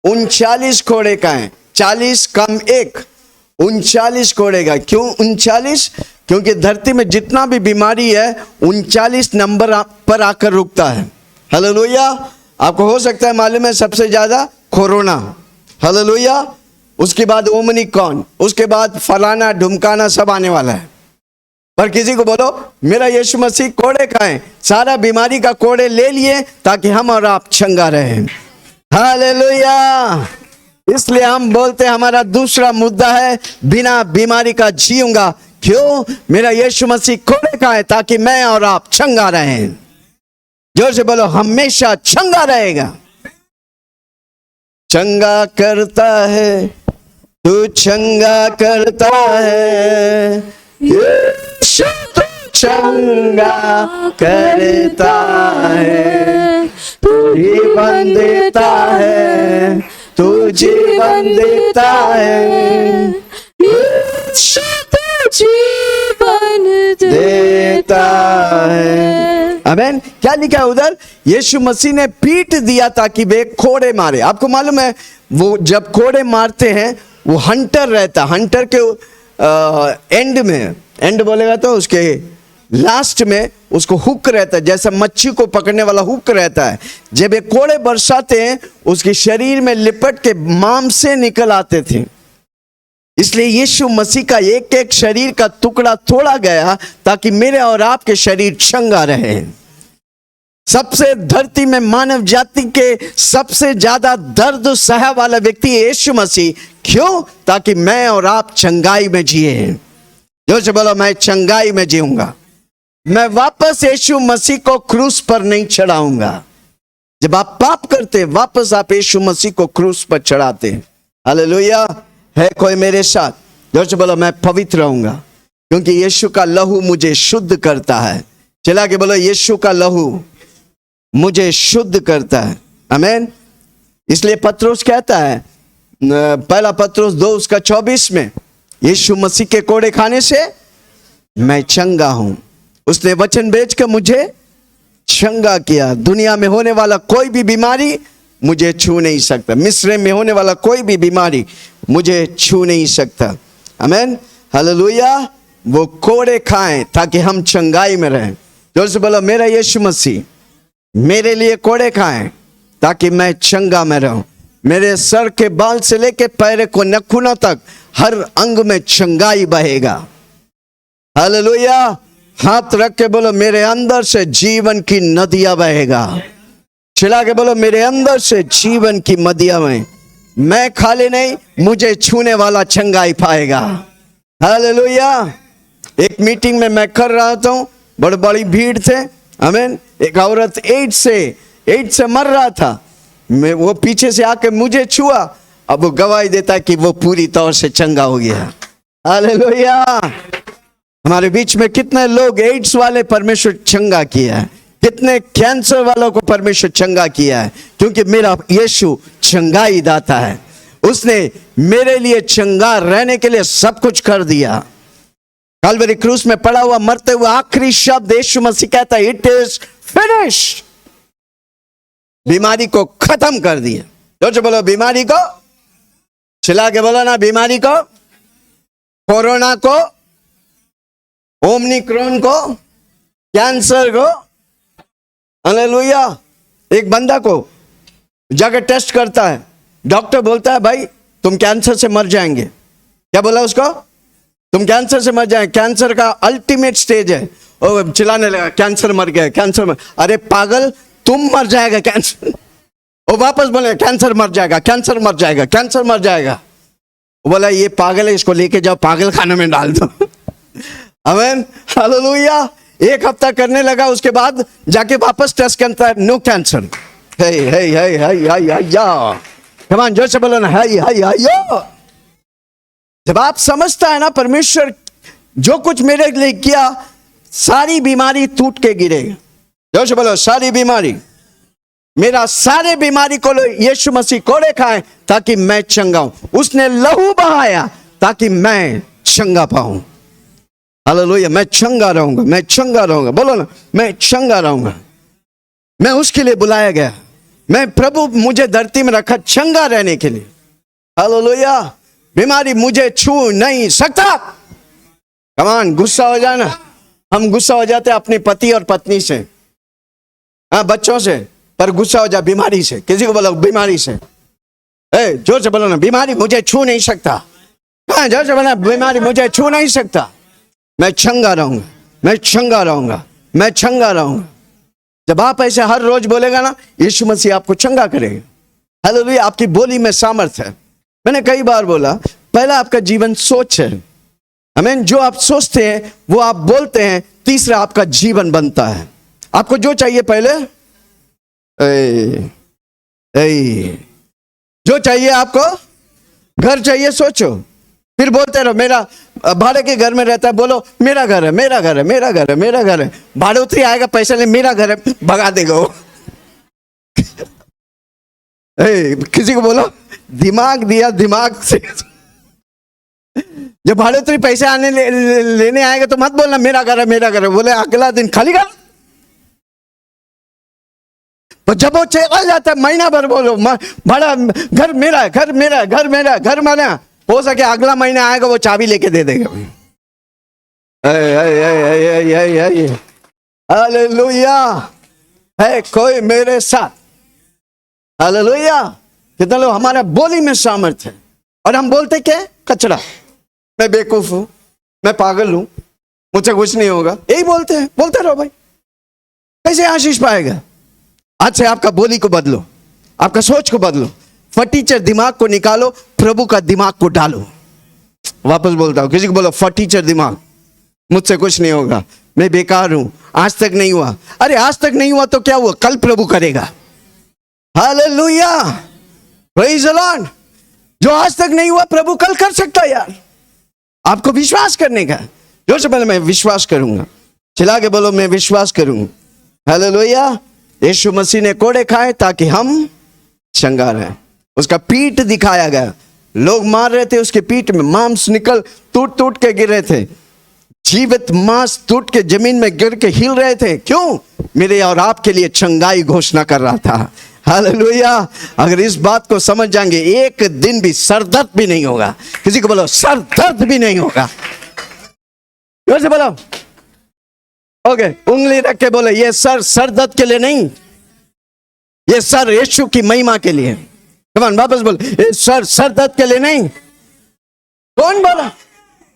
39 कोड़े खाए। 40 कम 1, 39 कोड़े खाए। क्यों 39? क्योंकि धरती में जितना भी बीमारी है 39 नंबर पर आकर रुकता है। हालेलुया। आपको हो सकता है मालूम है, सबसे ज्यादा कोरोना। हालेलुया। उसके बाद ओमिक्रॉन, उसके बाद फलाना ढुमकाना सब आने वाला है। पर किसी को बोलो, मेरा यीशु मसीह कोड़े खाए, सारा बीमारी का कोड़े ले लिए ताकि हम और आप चंगा रहें। हालेलुया। इसलिए हम बोलते हैं, हमारा दूसरा मुद्दा है, बिना बीमारी का जीऊंगा। क्यों? मेरा यीशु मसीह कोड़े खाए ताकि मैं और आप चंगा रहें। जोर से बोलो, हमेशा चंगा रहेगा। चंगा करता है तू, चंगा करता है, यीशु तो चंगा करता है। तू जीवन देता है, तू जीवन देता है, यीशु तो जीवन देता है। आमीन। क्या लिखा है उधर? यीशु मसीह ने पीट दिया ताकि वे कोड़े मारे। आपको मालूम है, वो जब कोड़े मारते हैं वो हंटर रहता, हंटर के एंड में, एंड बोलेगा तो उसके लास्ट में उसको हुक रहता है, जैसा मच्छी को पकड़ने वाला हुक रहता है। जब ये कोड़े बरसाते हैं उसके शरीर में लिपट के मांसे निकल आते थे। इसलिए यीशु मसीह का एक एक शरीर का टुकड़ा तोड़ा गया ताकि मेरे और आपके शरीर चंगा रहे। सबसे धरती में मानव जाति के सबसे ज्यादा दर्द सहा वाला व्यक्ति यीशु मसीह। क्यों? ताकि मैं और आप चंगाई में जिए। जो से बोलो, मैं चंगाई में जीऊंगा। मैं वापस यीशु मसीह को क्रूस पर नहीं चढ़ाऊंगा। जब आप पाप करते वापस आप यीशु मसीह को क्रूस पर चढ़ाते। हालेलुया। है कोई मेरे साथ? जो से बोलो, मैं पवित्र रहूंगा क्योंकि यीशु का लहू मुझे शुद्ध करता है। चला के बोलो, यीशु का लहू मुझे शुद्ध करता है। आमीन। इसलिए पत्रोस कहता है, पहला पत्रोस 2 उसका 24 में, यीशु मसीह के कोड़े खाने से मैं चंगा हूं। उसने वचन बेच कर मुझे चंगा किया। दुनिया में होने वाला कोई भी बीमारी मुझे छू नहीं सकता। मिस्र में होने वाला कोई भी बीमारी मुझे छू नहीं सकता। आमीन। हालेलुया। वो कोड़े खाएं ताकि हम चंगाई में रहें। जोर से बोलो, मेरा यीशु मसीह मेरे लिए कोड़े खाएं ताकि मैं चंगा में रहूं। मेरे सर के बाल से लेके पैर को नखूनों तक हर अंग में चंगाई बहेगा। हालेलुया। हाथ रख के बोलो मेरे अंदर से जीवन की नदियां बहेगा। चिल्ला के बोलो मेरे अंदर से जीवन की नदियां बहें। मैं खाली नहीं, मुझे छूने वाला चंगाई पाएगा। हालेलुया। एक मीटिंग में मैं कर रहा था, बड़ी बड़ी भीड़ थे। आमीन। एक औरत एड्स से मर रहा था। मैं वो पीछे से आके मुझे छुआ। अब वो गवाही देता है कि वो पूरी तौर से चंगा हो गया। हालेलुया। हमारे बीच में कितने लोग एड्स वाले परमेश्वर चंगा किया है, कितने कैंसर वालों को परमेश्वर चंगा किया है, क्योंकि मेरा यीशु चंगाई दाता है। उसने मेरे लिए चंगा रहने के लिए सब कुछ कर दिया। कल्वरी क्रूस में पड़ा हुआ मरते हुए आखिरी शब्द यीशु मसीह कहता है इट इज फिनिश्ड। बीमारी को खत्म कर दिया। जो बोलो बीमारी को, चिल्ला के बोलो ना, बीमारी को, कोरोना को, ओमिक्रॉन को, कैंसर को। हालेलुया। एक बंदा को जाकर टेस्ट करता है, डॉक्टर बोलता है भाई तुम कैंसर से मर जाएंगे। क्या बोला उसको? तुम कैंसर से मर जाएंगे। कैंसर का अल्टीमेट स्टेज है। वो चिल्लाने लगा कैंसर मर गया, कैंसर मर। अरे पागल, तुम मर जाएगा कैंसर। वो वापस बोले कैंसर मर जाएगा, कैंसर मर जाएगा, कैंसर मर जाएगा। वो बोला ये पागल है, इसको लेके जाओ पागल खाने में डाल दो। आमीन। हालेलुया। एक हफ्ता करने लगा, उसके बाद जाके वापस टेस्ट करता है, नो कैंसर। हे हे हे हे या कमान जोर से बोलो ना, हे। जब आप समझता है ना परमेश्वर जो कुछ मेरे लिए किया, सारी बीमारी टूट के गिरेगा। जोर से बोलो सारी बीमारी, मेरा सारे बीमारी को यीशु मसीह कोड़े खाए ताकि मैं चंगा हूं। उसने लहू बहाया ताकि मैं चंगा पाऊं। हालेलुया। मैं चंगा रहूंगा, मैं चंगा रहूंगा। बोलो ना, मैं चंगा रहूंगा। मैं उसके लिए बुलाया गया। मैं प्रभु मुझे धरती में रखा चंगा रहने के लिए। हालेलुया। बीमारी मुझे छू नहीं सकता। कमान, गुस्सा हो जाना। हम गुस्सा हो जाते अपने पति और पत्नी से, हाँ बच्चों से, पर गुस्सा हो जा बीमारी से। किसी को बोलो बीमारी से, जोर से बोलो ना, बीमारी मुझे छू नहीं सकता। हाँ जोर से बोलो, बीमारी मुझे छू नहीं सकता। मैं चंगा रहूंगा, मैं चंगा रहूंगा, मैं चंगा रहूंगा। जब आप ऐसे हर रोज बोलेगा ना, यीशु मसीह आपको चंगा करेगा। हालेलुया। आपकी बोली में सामर्थ्य है। मैंने कई बार बोला, पहला आपका जीवन सोच है। आमीन। जो आप सोचते हैं वो आप बोलते हैं। तीसरा आपका जीवन बनता है। आपको जो चाहिए पहले, जो चाहिए आपको, घर चाहिए, सोचो, फिर बोलते रहो। मेरा भाड़े के घर में रहता है, बोलो मेरा घर है, मेरा घर है, मेरा घर है, मेरा घर है। भाड़े उतरी आएगा, पैसा ले, मेरा घर है, भगा देगा वो। किसी को बोलो दिमाग दिया, दिमाग से। जब भाड़े उतरी पैसे आने लेने आएगा तो मत बोलना मेरा घर है, मेरा घर है। बोले अगला दिन खाली घर। तो जब वो चला जाता है महीना भर बोलो भाड़ा, घर मेरा है, घर मेरा है, घर मेरा है, घर मेरा। हो सके अगला महीना आएगा वो चाबी लेके दे देगा। हालेलुया। है कोई मेरे साथ? हालेलुया। कितना लोग हमारा बोली में सामर्थ्य है और हम बोलते क्या? कचरा, मैं बेवकूफ हूं, मैं पागल हूं, मुझसे कुछ नहीं होगा, यही बोलते हैं। बोलते रहो भाई, कैसे आशीष पाएगा? आज से आपका बोली को बदलो, आपका सोच को बदलो। फटीचर दिमाग को निकालो, प्रभु का दिमाग को डालो। वापस बोलता हूं, किसी को बोलो फटीचर दिमाग, मुझसे कुछ नहीं होगा, मैं बेकार हूं, आज तक नहीं हुआ। अरे आज तक नहीं हुआ तो क्या हुआ? कल प्रभु करेगा। Hallelujah, praise the Lord. जो आज तक नहीं हुआ प्रभु कल कर सकता है यार। आपको विश्वास करने का। जोर से पहले मैं विश्वास करूंगा। चिल्ला के बोलो मैं विश्वास करूंगा। हालेलुया। यीशु मसीह ने कोड़े खाए ताकि हम चंगा रहे। उसका पीठ दिखाया गया, लोग मार रहे थे उसके पीठ में, मांस निकल टूट टूट के गिर रहे थे, जीवित मांस टूट के जमीन में गिर के हिल रहे थे। क्यों? मेरे और आपके लिए चंगाई घोषणा कर रहा था। हालेलुया। अगर इस बात को समझ जाएंगे, एक दिन भी सरदर्द भी नहीं होगा। किसी को बोलो सरदर्द भी नहीं होगा। जोर से बोलो। ओके, उंगली रख के बोले ये सर सरदर्द के लिए नहीं, ये सर यीशु की महिमा के लिए। कमान वापस बोल, सर दर्द के लिए नहीं। कौन बोला?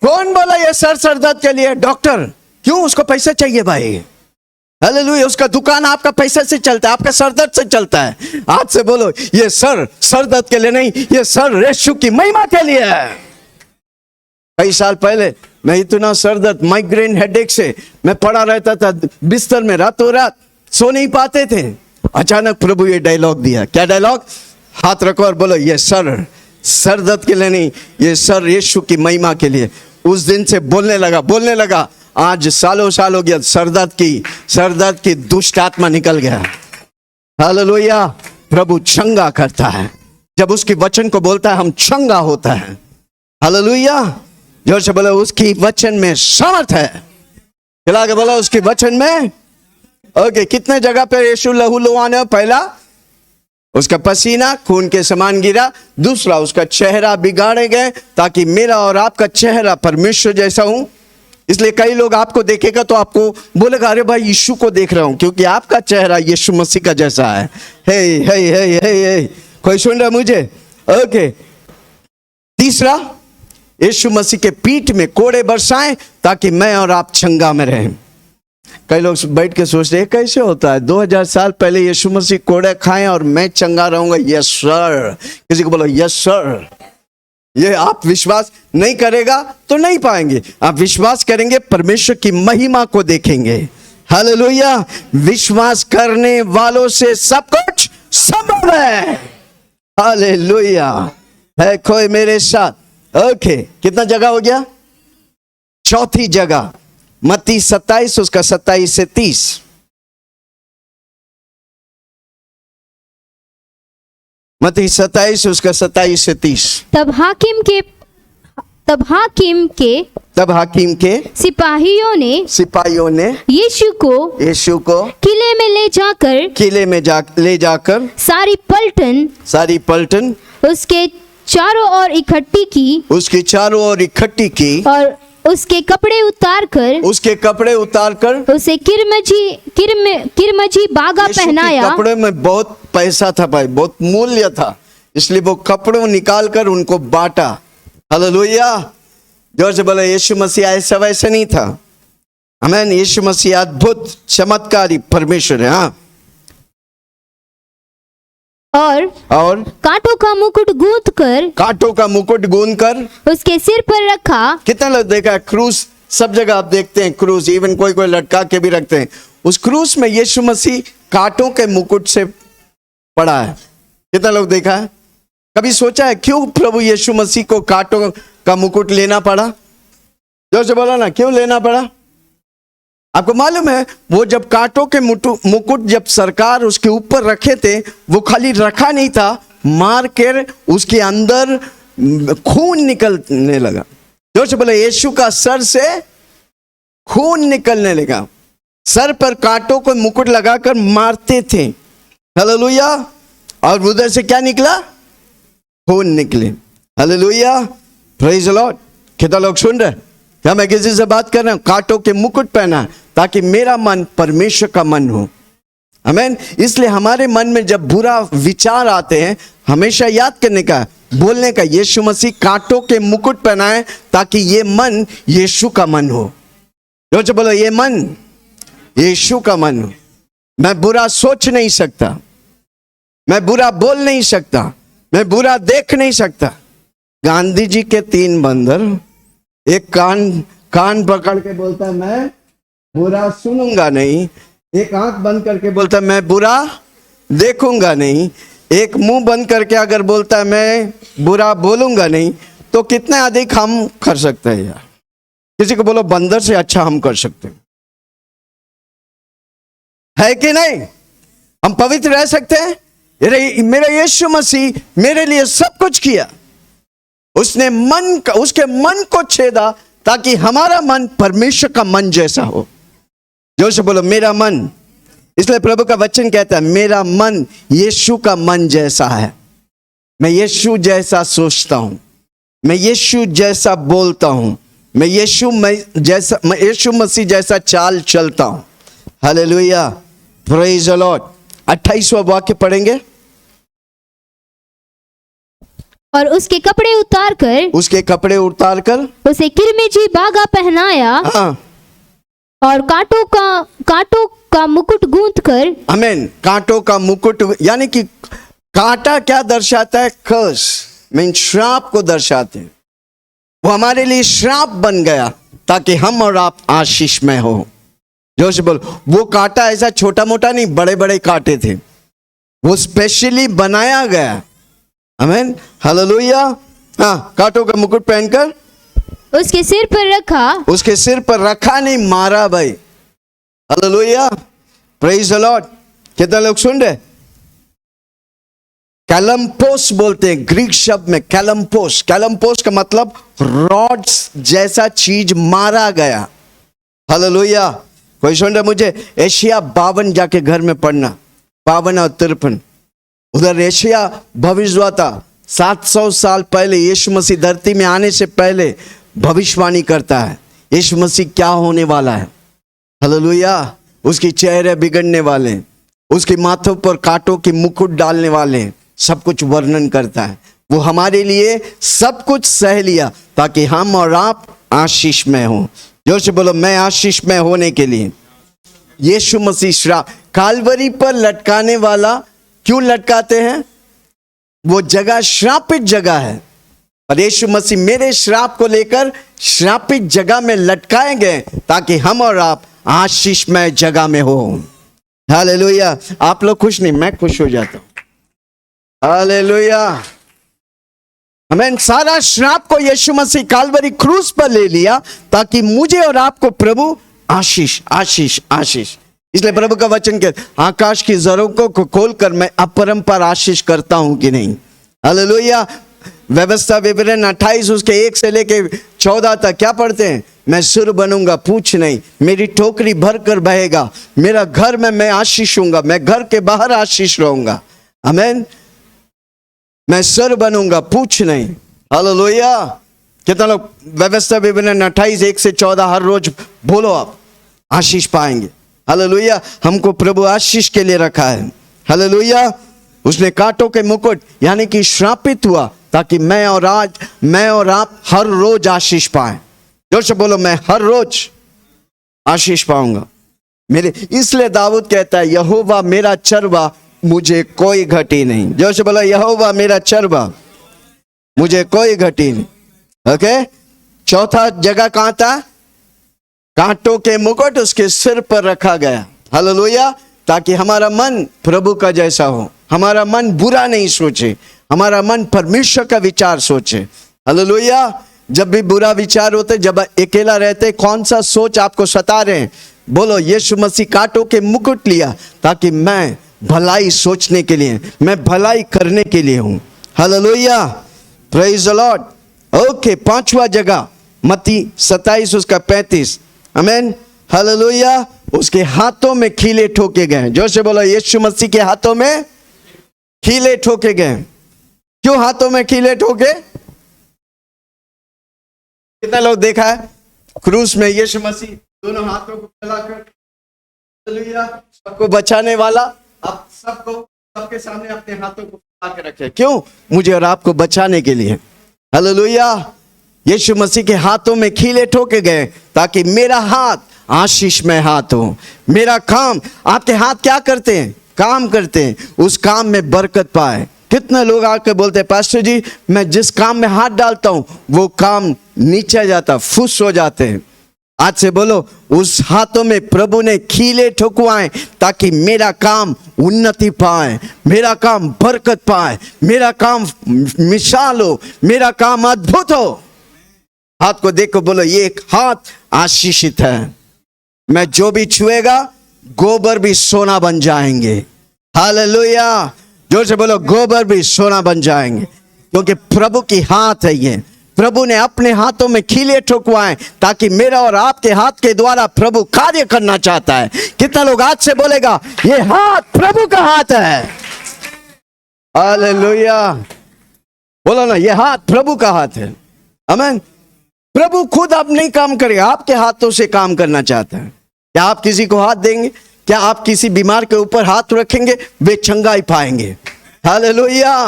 कौन बोला ये सर दर्द के लिए? डॉक्टर। क्यों? उसको पैसा चाहिए भाई। हालेलुया। उसका दुकान आपका पैसे से चलता है, आपका सर दर्द से चलता है। आज से बोलो, ये सर दर्द के लिए नहीं, ये सर यीशु की महिमा के लिए है। कई साल पहले मैं इतना सर दर्द, माइग्रेन हेडेक से मैं पड़ा रहता था बिस्तर में, रातों रात सो नहीं पाते थे। अचानक प्रभु ये डायलॉग दिया। क्या डायलॉग? हाथ रखो और बोलो, ये सर दर्द के लिए नहीं, ये सर यीशु की महिमा के लिए। उस दिन से बोलने लगा। आज सालों साल हो गया, सर दर्द की दुष्ट आत्मा निकल गया। हालेलुया। प्रभु चंगा करता है, जब उसकी वचन को बोलता है हम चंगा होता है। हालेलुया। जोर से बोलो, उसकी वचन में सामर्थ है। चला के बोलो, उसकी वचन में। ओके, कितने जगह पे यीशु लहू लुहाने? पहला, उसका पसीना खून के समान गिरा। दूसरा, उसका चेहरा बिगाड़े गए ताकि मेरा और आपका चेहरा परमेश्वर जैसा हो। इसलिए कई लोग आपको देखेगा तो आपको बोलेगा, अरे भाई यीशु को देख रहा हूं, क्योंकि आपका चेहरा यीशु मसीह का जैसा है। हे, कोई सुन रहा मुझे? ओके। तीसरा, यीशु मसीह के पीठ में कोड़े बरसाएं ताकि मैं और आप चंगा में रहें। कई लोग बैठ के सोच रहे हैं कैसे होता है? 2000 साल पहले यीशु मसीह कोड़े खाएं और मैं चंगा रहूंगा। Yes sir. किसी को बोलो, यस सर। ये आप विश्वास नहीं करेगा तो नहीं पाएंगे। आप विश्वास करेंगे, परमेश्वर की महिमा को देखेंगे। हालेलुया। विश्वास करने वालों से सब कुछ संभव है। हालेलुया। है कोई मेरे साथ? ओके, कितना जगह हो गया? चौथी जगह, मत्ती 27 उसका 27 से 30। मत्ती 27 उसका 27 से 30। तब हाकिम के सिपाहियों ने यीशु को किले में ले जाकर सारी पलटन उसके चारों ओर इकट्ठी की और उसके कपड़े उतार कर उसे किरमजी बागा पहनाया। कपड़े में बहुत पैसा था भाई, बहुत मूल्य था, इसलिए वो कपड़ों निकाल कर उनको बांटा। हालेलुया। जोर से बोले, यीशु मसीह ऐसा वैसा नहीं था। आमीन। यीशु मसीह अद्भुत चमत्कारी परमेश्वर है। हाँ। और कांटों का मुकुट गूंथ कर उसके सिर पर रखा। कितना लोग देखा क्रूस? सब जगह आप देखते हैं क्रूस, इवन कोई लटका के भी रखते हैं। उस क्रूस में यीशु मसीह कांटों के मुकुट से पड़ा है। कितना लोग देखा है? कभी सोचा है क्यों प्रभु यीशु मसीह को कांटों का मुकुट लेना पड़ा? जोर से बोला ना, क्यों लेना पड़ा? आपको मालूम है, वो जब कांटों के मुकुट जब सरकार उसके ऊपर रखे थे, वो खाली रखा नहीं था, मार कर उसके अंदर खून निकलने लगा। जोर से बोले, यीशु का सर से खून निकलने लगा। सर पर कांटों को मुकुट लगाकर मारते थे। हालेलुया। और उधर से क्या निकला? खून निकले। हालेलुया। Praise the Lord. कितना लोग सुन रहे? क्या मैं किसी से बात कर रहा हूं? कांटों के मुकुट पहना ताकि मेरा मन परमेश्वर का मन हो। आमीन। इसलिए हमारे मन में जब बुरा विचार आते हैं, हमेशा याद करने का, बोलने का, यीशु मसीह कांटों के मुकुट पहनाए ताकि ये मन यीशु का मन हो। जो बोलो, ये मन यीशु का मन हो। मैं बुरा सोच नहीं सकता, मैं बुरा बोल नहीं सकता, मैं बुरा देख नहीं सकता। गांधी जी के 3 बंदर, एक कान पकड़ के बोलता है मैं बुरा सुनूंगा नहीं, एक आंख बंद करके बोलता है मैं बुरा देखूंगा नहीं, एक मुंह बंद करके अगर बोलता है मैं बुरा बोलूंगा नहीं, तो कितने अधिक हम कर सकते हैं यार? किसी को बोलो, बंदर से अच्छा हम कर सकते हैं, है कि नहीं? हम पवित्र रह सकते हैं। मेरा यीशु मसीह मेरे लिए सब कुछ किया। उसने उसके मन को छेदा ताकि हमारा मन परमेश्वर का मन जैसा हो। जोर से बोलो, मेरा मन। इसलिए प्रभु का वचन कहता है मेरा मन यीशु का मन जैसा है। मैं यीशु जैसा सोचता हूं, मैं यीशु जैसा बोलता हूं, मैं यीशु मसीह जैसा चाल चलता हूं। हालेलुया। Praise the Lord. 28वां वाक्य पढ़ेंगे। और उसके कपड़े उतार कर उसके कपड़े उतार कर उसे किरमिजी बागा पहनाया हाँ और कांटों का मुकुट गूंथ कर आमीन, कांटों का मुकुट, यानी कि कांटा क्या दर्शाता है? कर्स, मीन श्राप को दर्शाते हैं। वो हमारे लिए श्राप बन गया ताकि हम और आप आशीष में हो। जोर से बोलो, वो कांटा ऐसा छोटा मोटा नहीं, बड़े बड़े कांटे थे, वो स्पेशली बनाया गया। आमीन, हालेलुया। हाँ, कांटों का मुकुट पहनकर उसके सिर पर रखा, उसके सिर पर रखा, नहीं मारा भाई। Hallelujah, praise the Lord. कितना लोग सुन रहे? कैलम्पोस बोलते हैं ग्रीक शब्द में, कैलम्पोस। कैलम्पोस का मतलब रॉड्स जैसा चीज मारा गया। हालेलुया, कोई सुन रहा? मुझे एशिया 52 जाके घर में पढ़ना, 52 और 53। उधर एशिया भविष्यवक्ता 700 साल पहले यीशु मसीह धरती में आने से पहले भविष्यवाणी करता है यीशु मसीह क्या होने वाला है। हालेलुया, उसके चेहरे बिगड़ने वाले, उसके माथों पर कांटों की मुकुट डालने वाले, सब कुछ वर्णन करता है। वो हमारे लिए सब कुछ सह लिया ताकि हम और आप आशीष में हो। जोर से बोलो, मैं आशीष में होने के लिए यीशु मसीह श्राप कालवरी पर लटकाने वाला क्यों लटकाते हैं? वो जगह श्रापित जगह है, और यीशु मसीह मेरे श्राप को लेकर श्रापित जगह में लटकाए गए ताकि हम और आप आशीषमय जगह में हो। हालेलुया। आप लोग खुश नहीं, मैं खुश हो जाता हूं। हालेलुया, हमें सारा श्राप को यीशु मसीह कालवरी क्रूस पर ले लिया ताकि मुझे और आपको प्रभु आशीष आशीष आशीष। इसलिए प्रभु का वचन के आकाश की जरों को खोलकर मैं अपरंपार आशीष करता हूं कि नहीं। हालेलुया। व्यवस्था विवरण 28 उसके 1 से लेके 14 तक क्या पढ़ते हैं? मैं सुर बनूंगा पूछ नहीं, मेरी टोकरी भर कर बहेगा, मेरा घर में मैं आशीष हूंगा, मैं घर के बाहर आशीष रहूंगा। आमीन। मैं सुर बनूंगा पूछ नहीं। हालेलुया। कितना लोग व्यवस्था विवरण 28 1 से 14 हर रोज बोलो, आप आशीष पाएंगे। हालेलुया। हमको प्रभु आशीष के लिए रखा है। हालेलुया। उसने कांटों के मुकुट यानी कि श्रापित हुआ ताकि मैं और आप हर रोज आशीष पाएं। जोर से बोलो, मैं हर रोज आशीष पाऊंगा मेरे। इसलिए दाऊद कहता है, यहोवा मेरा चरवा मुझे कोई घटी नहीं। जोर से बोलो, यहोवा मेरा चरवा मुझे कोई घटी नहीं। ओके, चौथा जगह कहां था? कांटों के मुकुट उसके सिर पर रखा गया। हालेलुया। ताकि हमारा मन प्रभु का जैसा हो, हमारा मन बुरा नहीं सोचे, हमारा मन परमेश्वर का विचार सोचे। हालेलुया। जब भी बुरा विचार होते, जब अकेला रहते, कौन सा सोच आपको सता रहे हैं? बोलो, यीशु मसीह कांटों के मुकुट लिया ताकि मैं भलाई सोचने के लिए, मैं भलाई करने के लिए हूं। Hallelujah, praise the Lord. Okay, पांचवा जगह मत्ती 27 उसका 35। आमीन, हालेलुया। उसके हाथों में खीले ठोके गए। जोर से बोलो, यीशु मसीह के हाथों में खीले ठोके गए। क्यों हाथों में खीले ठोके? कितना लोग देखा है क्रूस में यीशु मसीह दोनों हाथों को फैलाकर, हालेलुया, सबको बचाने वाला, अब सबके सामने अपने हाथों को फैला के रखे। क्यों? मुझे और आपको बचाने के लिए। हालेलुया। यीशु मसीह के हाथों में खीले ठोके गए ताकि मेरा हाथ आशीष में हाथ हो। मेरा काम, आपके हाथ क्या करते हैं? काम करते हैं, उस काम में बरकत पाए। कितने लोग आकर बोलते हैं, पास्टर जी मैं जिस काम में हाथ डालता हूं वो काम नीचे जाता, फुस हो जाते हैं। आज से बोलो, उस हाथों में प्रभु ने खीले ठोकवाए ताकि मेरा काम उन्नति पाए, मेरा काम बरकत पाए, मेरा काम मिसाल हो, मेरा काम अद्भुत हो। हाथ को देखो, बोलो ये एक हाथ आशीषित है। मैं जो भी छुएगा गोबर भी सोना बन जाएंगे। हालेलुया। जोर से बोलो, गोबर भी सोना बन जाएंगे, क्योंकि प्रभु की हाथ है ये। प्रभु ने अपने हाथों में खीले ठोकवाए ताकि मेरा और आपके हाथ के द्वारा प्रभु कार्य करना चाहता है। कितना लोग आज से बोलेगा, ये हाथ प्रभु का हाथ है? हालेलुया। बोलो ना, ये हाथ प्रभु का हाथ है। आमीन। प्रभु खुद अब नहीं काम करेगा, आपके हाथों से काम करना चाहता है। क्या आप किसी को हाथ देंगे? क्या आप किसी बीमार के ऊपर हाथ रखेंगे? वे चंगाई पाएंगे। Hallelujah,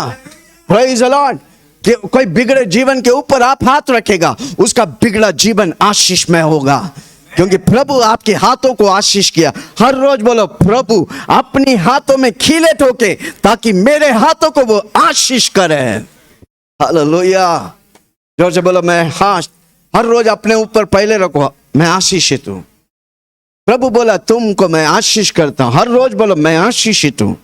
praise the Lord. कि कोई बिगड़े जीवन के ऊपर आप हाथ रखेगा, उसका बिगड़ा जीवन आशीषमय होगा, क्योंकि प्रभु आपके हाथों को आशीष किया। हर रोज बोलो, प्रभु अपनी हाथों में खीले ठोके ताकि मेरे हाथों को वो आशीष करे। हालेलुया। जोर से बोलो, मैं हर रोज अपने ऊपर पहले रखो, मैं आशीषित हूं। प्रभु बोला तुमको मैं आशीष करता हूं। हर रोज बोलो, मैं आशीषित हूं।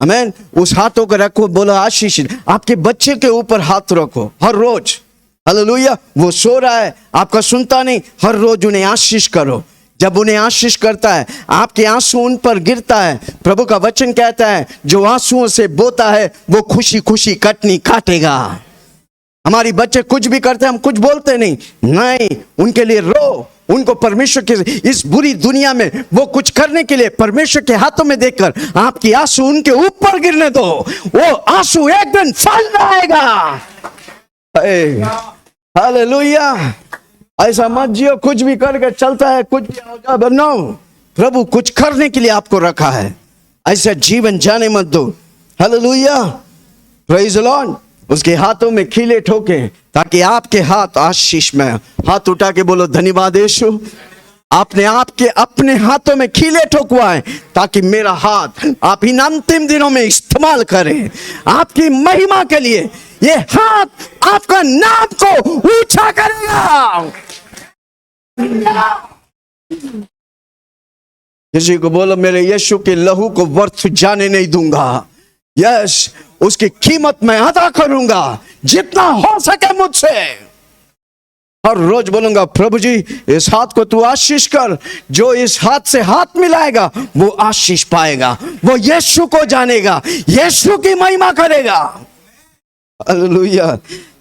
आमीन। उस हाथों को रखो, बोलो आशीषित। आपके बच्चे के ऊपर हाथ रखो हर रोज। हालेलुया। वो सो रहा है, आपका सुनता नहीं, हर रोज उन्हें आशीष करो। जब उन्हें आशीष करता है, आपके आंसू उन पर गिरता है। प्रभु का वचन कहता है, जो आंसुओं से बोता है वो खुशी खुशी कटनी काटेगा। हमारी बच्चे कुछ भी करते हैं, हम कुछ बोलते नहीं, उनके लिए रो। उनको परमेश्वर के इस बुरी दुनिया में वो कुछ करने के लिए परमेश्वर के हाथों में देखकर आपकी आंसू उनके ऊपर गिरने दो। वो आंसू एक दिन फल आएगा। हालेलुया। ऐसा मत जियो कुछ भी करके चलता है, कुछ भी होगा। बनो, प्रभु कुछ करने के लिए आपको रखा है, ऐसा जीवन जाने मत दो। हालेलुया। Praise the Lord. उसके हाथों में खीले ठोके ताकि आपके हाथ आशीष में। हाथ उठा के बोलो, धन्यवाद यीशु, आपने आपके अपने हाथों में खीले ठोकवाए ताकि मेरा हाथ आप इन अंतिम दिनों में इस्तेमाल करें आपकी महिमा के लिए। ये हाथ आपका नाम को ऊंचा करेगा। किसी को बोलो, मेरे यीशु के लहू को व्यर्थ जाने नहीं दूंगा। यस, उसकी कीमत मैं अदा करूंगा जितना हो सके मुझसे। हर रोज बोलूंगा, प्रभु जी इस हाथ को तू आशीष कर। जो इस हाथ से हाथ मिलाएगा वो आशीष पाएगा, वो यीशु को जानेगा, यीशु की महिमा करेगा। हालेलुया।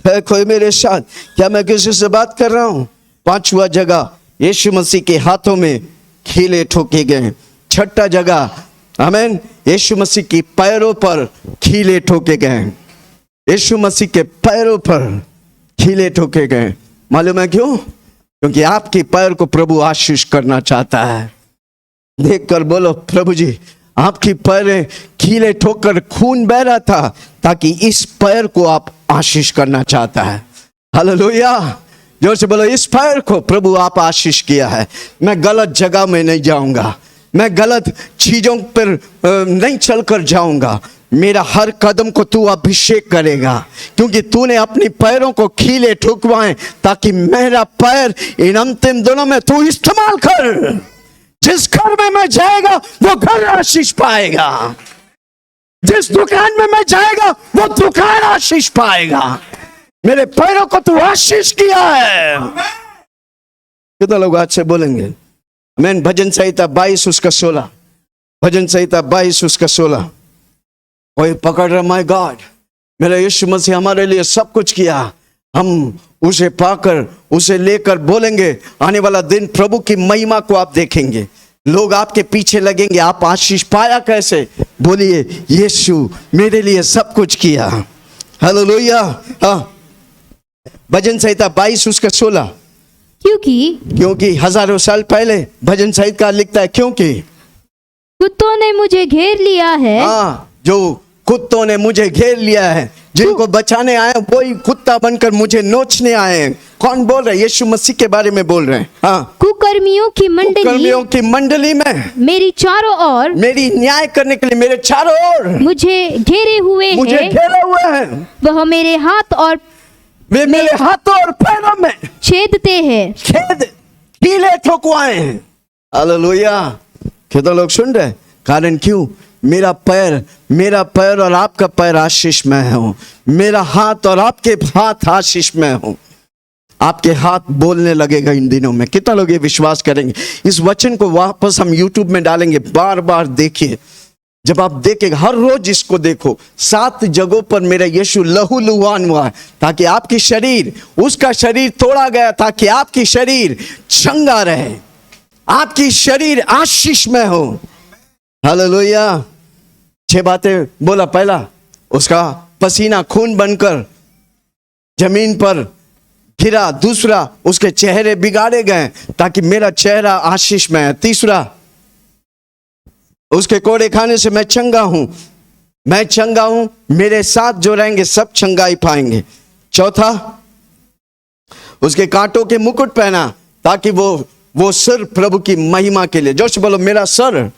है कोई मेरे साथ? क्या मैं किसी से बात कर रहा हूं? पांचवा जगह, यीशु मसीह के हाथों में खीले ठोके गए। छठा जगह, आमीन, यीशु मसीह की पैरों पर खीले ठोके गए। यीशु मसीह के पैरों पर खीले ठोके गए। मालूम है क्यों? क्योंकि आपके पैर को प्रभु आशीष करना चाहता है। देखकर बोलो, प्रभु जी आपकी पैरें खीले ठोकर खून बह रहा था ताकि इस पैर को आप आशीष करना चाहता है। हालेलुया। जोर से बोलो, इस पैर को प्रभु आप आशीष किया है। मैं गलत जगह में नहीं जाऊंगा, मैं गलत चीजों पर नहीं चलकर जाऊंगा। मेरा हर कदम को तू अभिषेक करेगा, क्योंकि तूने अपनी पैरों को खीले ठुकवाए ताकि मेरा पैर इन अंतिम दिनों में तू इस्तेमाल कर। जिस घर में मैं जाएगा वो घर आशीष पाएगा, जिस दुकान में मैं जाएगा वो दुकान आशीष पाएगा। मेरे पैरों को तू आशीष किया है। कितना लोग आज से बोलेंगे आमीन? भजन संहिता 22 उसका 16, भजन संहिता 22 उसका 16। कोई पकड़ रहा, माय गॉड मेरा यीशु मसीह हमारे लिए सब कुछ किया। हम उसे पाकर उसे लेकर बोलेंगे, आने वाला दिन प्रभु की महिमा को आप देखेंगे। लोग आपके पीछे लगेंगे, आप आशीष पाया कैसे? बोलिए, यीशु मेरे लिए सब कुछ किया। हालेलुया। भजन संहिता 22 उसका 16। क्योंकि हजारों साल पहले भजन संहिता लिखता है, क्योंकि कुत्तों ने मुझे घेर लिया है। जो कुत्तों ने मुझे घेर लिया है, जिनको बचाने आए वही कुत्ता बनकर मुझे नोचने आए हैं। कौन बोल रहे हैं? यीशु मसीह के बारे में बोल रहे हैं। कुकर्मियों की मंडली में मेरी चारों ओर, मेरी न्याय करने के लिए मेरे चारों ओर मुझे घेरे हुए हैं। वह मेरे हाथ और वे मेरे हाथों और पैरों में छेदते हैं, कीले ठोकवाए हैं। हालेलुया। कितने लोग सुन रहे? कारण क्यों? मेरा पैर और आपका पैर आशीष में हो। मेरा हाथ और आपके हाथ आशीष में हो। आपके हाथ बोलने लगेगा इन दिनों में। कितना लोग ये विश्वास करेंगे? इस वचन को वापस हम YouTube में डालेंगे, बार बार देखिए। जब आप देखेंगे, हर रोज इसको देखो। 7 जगहों पर मेरा यीशु लहू लुहान हुआ है ताकि आपकी शरीर, उसका शरीर तोड़ा गया ताकि आपकी शरीर चंगा रहे, आपकी शरीर आशीष में हो। हालेलुया। 6 बातें बोला। पहला, उसका पसीना खून बनकर जमीन पर गिरा। दूसरा, उसके चेहरे बिगाड़े गए ताकि मेरा चेहरा आशीष में है। तीसरा, उसके कोड़े खाने से मैं चंगा हूं। मैं चंगा हूं, मेरे साथ जो रहेंगे सब चंगाई पाएंगे। चौथा, उसके कांटों के मुकुट पहना ताकि वो सिर प्रभु की महिमा के लिए, जोश बोलो मेरा सर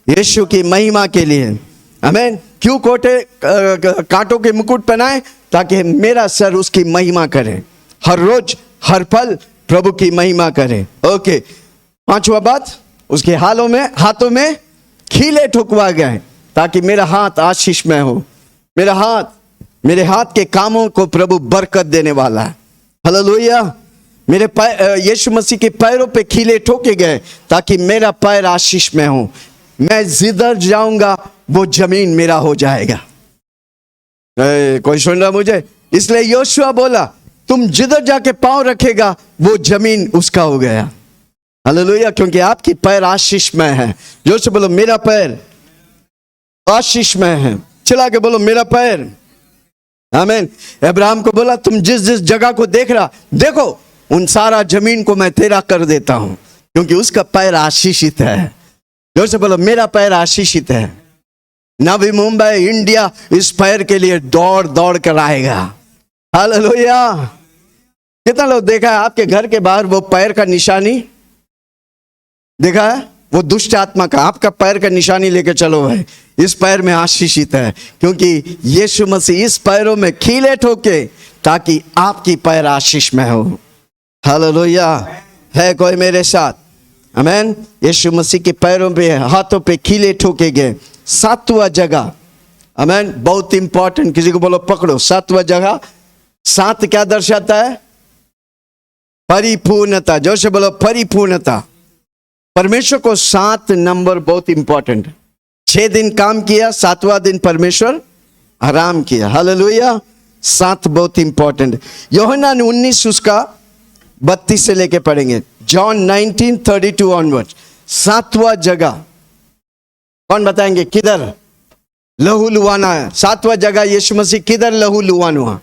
यीशु की महिमा के लिए। आमीन। क्यों कांटों के मुकुट पहनाए? ताकि मेरा सर उसकी महिमा करे, हर रोज हर पल प्रभु की महिमा करे। ओके। पांचवा बात, उसके हाथों में खीले ठुकवा गए ताकि मेरा हाथ आशीषमय हो। मेरे हाथ के कामों को प्रभु बरकत देने वाला है। हालेलुया। मेरे यीशु मसीह के पैरों पे खीले ठोके गए ताकि मेरा पैर आशीषमय हो। मैं जिधर जाऊंगा वो जमीन मेरा हो जाएगा। कोई सुन रहा मुझे? इसलिए योशुआ बोला, तुम जिधर जाके पांव रखेगा वो जमीन उसका हो गया। हालेलुया। क्योंकि आपकी पैर आशीषमय है। जोर से बोलो मेरा पैर आशीषमय है। चला के बोलो मेरा पैर। आमीन। अब्राहम को बोला, तुम जिस जिस जगह को देख रहा, देखो उन सारा जमीन को मैं तेरा कर देता हूं, क्योंकि उसका पैर आशीषित है। जोर से बोलो मेरा पैर आशीषित है। नवी मुंबई इंडिया इस पैर के लिए दौड़ दौड़ कर आएगा। हालेलुया। कितना लोग देखा है आपके घर के बाहर वो पैर का निशानी देखा है? वो दुष्ट आत्मा का आपका पैर का निशानी लेके चलो भाई, इस पैर में आशीषित है, क्योंकि यीशु मसीह इस पैरों में खीले ठोके ताकि आपकी पैर आशीष में हो। हालेलुया। है कोई मेरे साथ? आमीन। यीशु मसीह के पैरों पे हाथों पे खीले ठोके गए। सातवां जगह, आमीन, बहुत इंपॉर्टेंट, किसी को बोलो पकड़ो। सातवां जगह, सात क्या दर्शाता है? परिपूर्णता। जोर से बोलो परिपूर्णता। परमेश्वर को 7 नंबर बहुत इंपॉर्टेंट है। 6 दिन काम किया, 7वां दिन परमेश्वर आराम किया। हालेलुया। 7 बहुत इंपॉर्टेंट। यूहन्ना 19 उसका 32 से लेके पढ़ेंगे। John 19:32 onward. 7वां जगह कौन बताएंगे किधर लहू लुहाना है? 7वां जगह यीशु मसीह किधर लहू लुहान हुआ?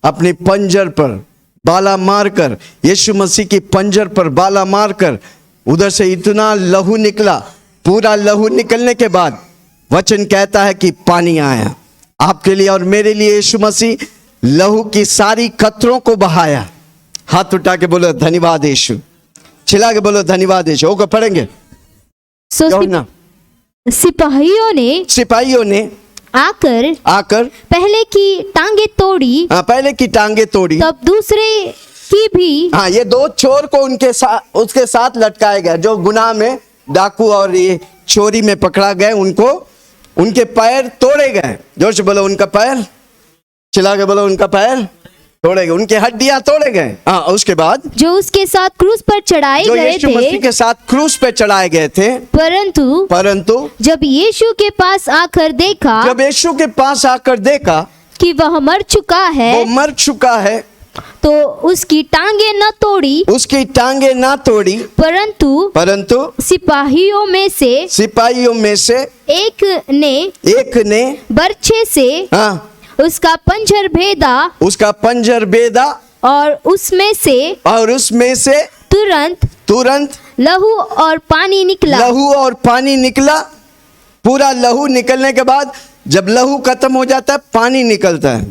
अपनी पंजर पर बाला मारकर, यीशु मसीह की पंजर पर बाला मारकर उधर से इतना लहू निकला। पूरा लहू निकलने के बाद वचन कहता है कि पानी आया। आपके लिए और मेरे लिए यीशु मसीह लहू की सारी कतरों को बहाया। हाथ उठा के बोलो धन्यवाद यीशु। चिल्ला के बोलो धन्यवाद यीशु। होगा पढ़ेंगे। सिपाहियों ने आकर पहले की टांगे तोड़ी। पहले की टांगे तोड़ी, तब दूसरे की भी। ये 2 चोर को उसके साथ लटकाए गए, जो गुनाह में डाकू और ये चोरी में पकड़ा गए। उनको उनके पैर तोड़े गए। जोर से बोलो उनका पैर। चिल्ला के बोलो उनका पैर तोड़े गए, उनके हड्डियां तोड़े गए। उसके बाद जो उसके साथ क्रूस पर चढ़ाए गए थे, यीशु मसीह के साथ क्रूस पे चढ़ाए गए थे। परंतु जब यीशु के पास आकर देखा कि वह मर चुका है, तो उसकी टांगे न तोड़ी, परंतु सिपाहियों में से एक ने बर्छे से उसका पंजर भेदा और उसमें से तुरंत लहू और पानी निकला। पूरा लहू निकलने के बाद जब लहू खत्म हो जाता है पानी निकलता है।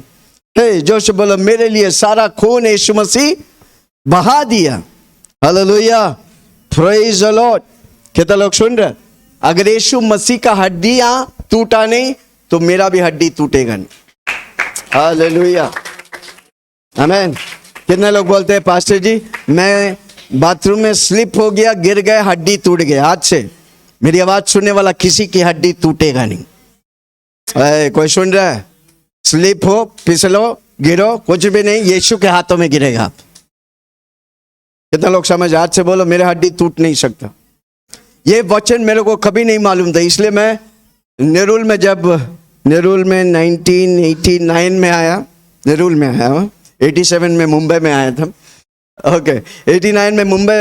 जोर से बोलो मेरे लिए सारा खून यीशु मसीह बहा दिया। हालेलुया। Praise the Lord. कितना लोग सुन रहे? अगर यीशु मसीह का हड्डियां टूटा नहीं तो मेरा भी हड्डी टूटेगा नहीं। हालेलुया। आमीन। कितने लोग बोलते हैं पास्टर जी मैं बाथरूम में स्लिप हो गया, गिर गया, हड्डी टूट गया। आज से मेरी आवाज सुनने वाला किसी की हड्डी टूटेगा नहीं। कोई सुन रहा है? स्लिप हो, फिसलो, गिरो, कुछ भी नहीं, यीशु के हाथों में गिरेगा आप। कितना लोग समझ? आज से बोलो मेरे हड्डी टूट नहीं सकता। ये वचन मेरे को कभी नहीं मालूम था, इसलिए मैं नेरुल में 1989 में आया। नेरुल में आया, 87 में मुंबई में आया था। ओके 89 में मुंबई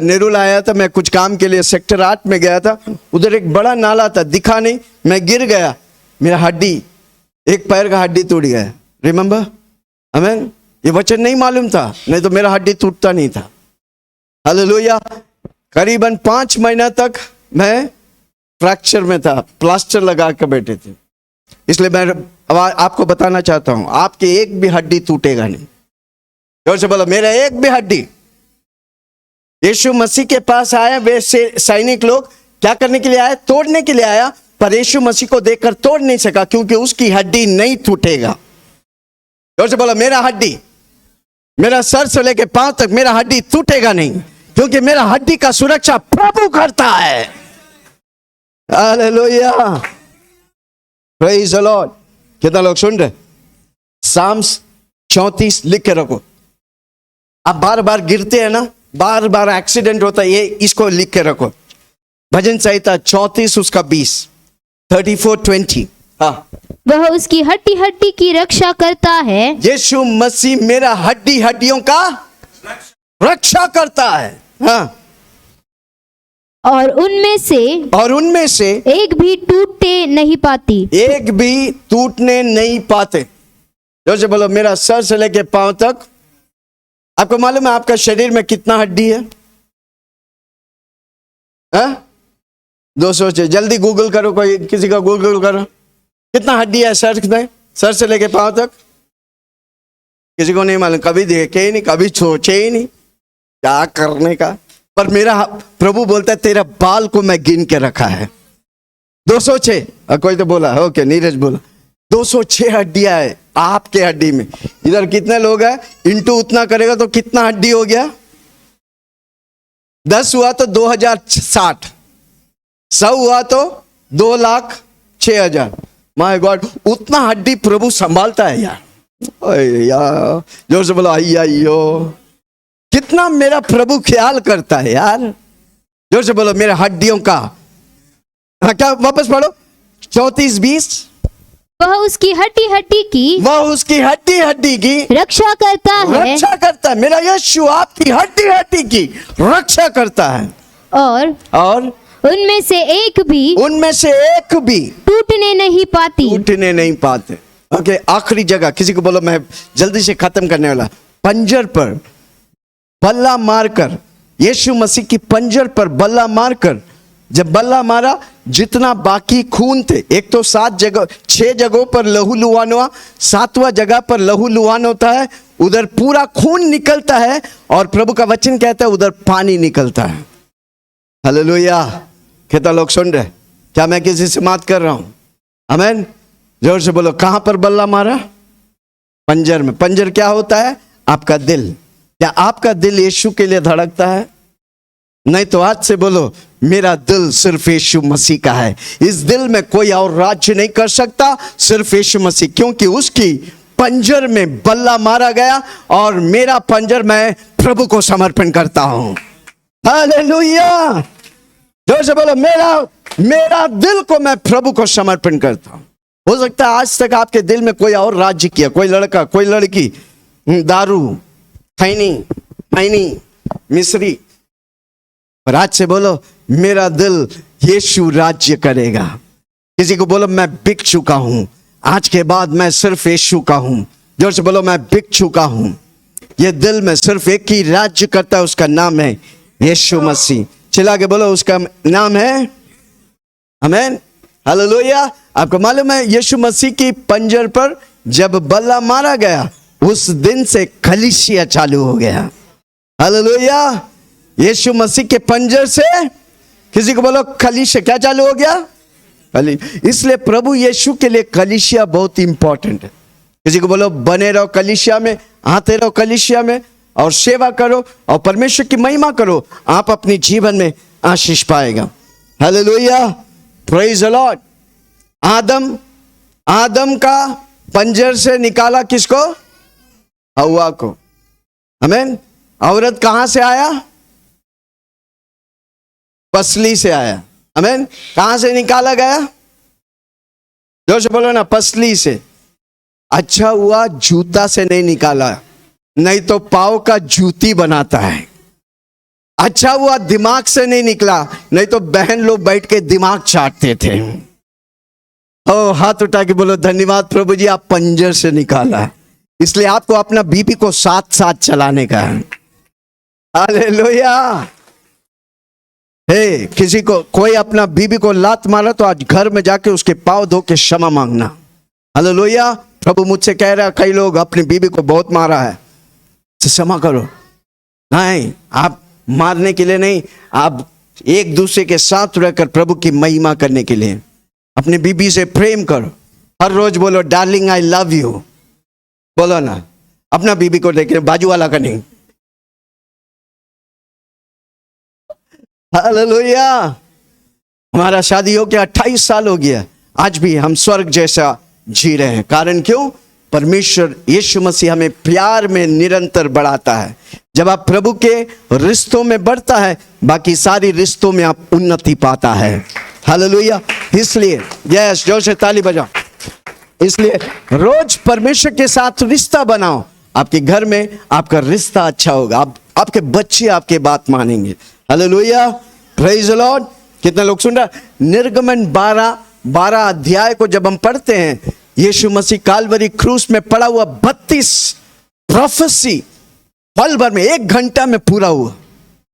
नेरुल आया था। मैं कुछ काम के लिए सेक्टर 8 में गया था। उधर एक बड़ा नाला था, दिखा नहीं, मैं गिर गया, मेरा हड्डी, एक पैर का हड्डी टूट गया। रिमेंबर? आमीन। ये वचन नहीं मालूम था, नहीं तो मेरा हड्डी टूटता नहीं था। हालेलुया। करीबन 5 महीना तक मैं फ्रैक्चर में था, प्लास्टर लगा के बैठे थे। इसलिए मैं अब आपको बताना चाहता हूं, आपकी एक भी हड्डी टूटेगा नहीं। जोर से बोलो, मेरा एक भी हड्डी। यीशु मसीह के पास आया, वे सैनिक लोग क्या करने के लिए आया? तोड़ने के लिए आया, पर यीशु मसीह को देखकर तोड़ नहीं सका, क्योंकि उसकी हड्डी नहीं टूटेगा। जोर से बोलो, मेरा हड्डी, मेरा सर से लेके पांव तक मेरा हड्डी टूटेगा नहीं, क्योंकि मेरा हड्डी का सुरक्षा प्रभु करता है। Hallelujah, praise the Lord. कितना लोग सुन रहे? साम्स 34 लिख के रखो। आप बार बार गिरते हैं ना, बार बार एक्सीडेंट होता है, ये इसको लिख के रखो। भजन संहिता 34 उसका 20, 34:20। हाँ, वह उसकी हड्डी हड्डी की रक्षा करता है। यीशु मसीह मेरा हड्डी हड्डियों का रक्षा करता है। हाँ, और उनमें से एक भी टूटते नहीं पाती। एक भी टूटने नहीं पाते। जोर से बोलो, मेरा सर से लेके पांव तक। आपको मालूम है आपका शरीर में कितना हड्डी है? हाँ? 200 से जल्दी गूगल करो, कोई किसी का गूगल करो, कितना हड्डी है सर में, सर से लेके पांव तक? किसी को नहीं मालूम, कभी देखे ही नहीं, कभी सोचे ही नहीं क्या करने का। पर मेरा प्रभु बोलता है, तेरा बाल को मैं गिन के रखा है। 206। कोई तो बोला, ओके, नीरज बोला 206 हड्डियां है आपके हड्डी में। इधर कितने लोग हैं? इंटू उतना करेगा तो कितना हड्डी हो गया? 10 हुआ तो 2060, 100 हुआ तो 2,06,000। माय गॉड, उतना हड्डी प्रभु संभालता है यार। यार जोर से बोलो, अयो कितना मेरा प्रभु ख्याल करता है यार। जोर से बोलो, मेरे हड्डियों का। हाँ, क्या? वापस पढ़ो 34:20। वह उसकी हड्डी हड्डी की रक्षा करता है। रक्षा करता है। मेरा यीशु आपकी हड्डी हड्डी की रक्षा करता है। और उनमें से एक भी टूटने नहीं पाते। ओके, आखिरी जगह किसी को बोलो, मैं जल्दी से खत्म करने वाला। पंजर पर बल्ला मारकर, यीशु मसीह की पंजर पर बल्ला मारकर, जब बल्ला मारा, जितना बाकी खून थे, एक तो 6 जगहों पर लहू लुहान हुआ, 7वां जगह पर लहू लुहान होता है, उधर पूरा खून निकलता है, और प्रभु का वचन कहता है उधर पानी निकलता है। हालेलुया, कितना लोग सुन रहे? क्या मैं किसी से बात कर रहा हूं? आमीन। जोर से बोलो, कहां पर बल्ला मारा? पंजर में। पंजर क्या होता है? आपका दिल। क्या आपका दिल यीशु के लिए धड़कता है? नहीं तो आज से बोलो, मेरा दिल सिर्फ यीशु मसीह का है। इस दिल में कोई और राज्य नहीं कर सकता, सिर्फ यीशु मसीह, क्योंकि उसकी पंजर में बल्ला मारा गया, और मेरा पंजर मैं प्रभु को समर्पण करता हूं। हालेलुया, जोर से बोलो, मेरा दिल को मैं प्रभु को समर्पण करता हूं। हो सकता है आज तक आपके दिल में कोई और राज्य किया, कोई लड़का, कोई लड़की, दारू, खैनी, मिस्री, पर आज से बोलो, मेरा दिल यीशु राज्य करेगा। किसी को बोलो, मैं बिक चुका हूं, आज के बाद मैं सिर्फ यीशु का हूं। जोर से बोलो, मैं बिक चुका हूं। ये दिल में सिर्फ एक ही राज्य करता है, उसका नाम है यीशु मसीह। चिल्ला के बोलो, उसका नाम है। आमीन, हालेलुया। आपको मालूम है, यीशु मसीह की पंजर पर जब बल्ला मारा गया, उस दिन से कलीसिया चालू हो गया। हालेलुया, यीशु मसीह के पंजर से, किसी को बोलो, कलीसिया क्या चालू हो गया? इसलिए प्रभु यीशु के लिए कलीसिया बहुत इंपॉर्टेंट है। किसी को बोलो, बने रहो कलीसिया में, आते रहो कलीसिया में, और सेवा करो, और परमेश्वर की महिमा करो, आप अपने जीवन में आशीष पाएगा। Hallelujah, praise the Lord. आदम का पंजर से निकाला किसको? हव्वा को। आमीन। औरत कहां से आया? पसली से आया। आमीन। कहां से निकाला गया? जोर से बोलो ना, पसली से। अच्छा हुआ जूता से नहीं निकाला, नहीं तो पाव का जूती बनाता है। अच्छा हुआ दिमाग से नहीं निकला, नहीं तो बहन लोग बैठ के दिमाग चाटते थे। ओ, हाथ उठा के बोलो, धन्यवाद प्रभु जी, आप पंजर से निकाला। इसलिए आपको अपना बीपी को साथ साथ चलाने का है। हालेलुया। हे किसी को कोई अपना बीबी को लात मारा तो आज घर में जाके उसके पाँव धो के क्षमा मांगना। हालेलुया। प्रभु मुझसे कह रहा है कई लोग अपनी बीबी को बहुत मारा है, तो क्षमा करो। नहीं, आप मारने के लिए नहीं, आप एक दूसरे के साथ रहकर प्रभु की महिमा करने के लिए अपनी बीबी से प्रेम करो। हर रोज बोलो डार्लिंग आई लव यू, बोलो ना, अपना बीबी को देख, बाजू वाला का नहीं। हालेलुया। हमारा शादी हो गया 28 साल हो गया, आज भी हम स्वर्ग जैसा जी रहे हैं। कारण क्यों? परमेश्वर यीशु मसीह हमें प्यार में निरंतर बढ़ाता है। जब आप प्रभु के रिश्तों में बढ़ता है, बाकी सारी रिश्तों में आप उन्नति पाता है। हालेलुया। इसलिए यस, जोर से ताली बजाओ। इसलिए रोज परमेश्वर के साथ रिश्ता बनाओ, आपके घर में आपका रिश्ता अच्छा होगा, आपके बच्चे आपके बात मानेंगे। Hallelujah, praise the Lord. कितने लोग सुन रहे? निर्गमन 12 अध्याय को जब हम पढ़ते हैं, यीशु मसीह कालवरी क्रूस में पड़ा हुआ 32 प्रोफेसी पल भर में 1 घंटा में पूरा हुआ।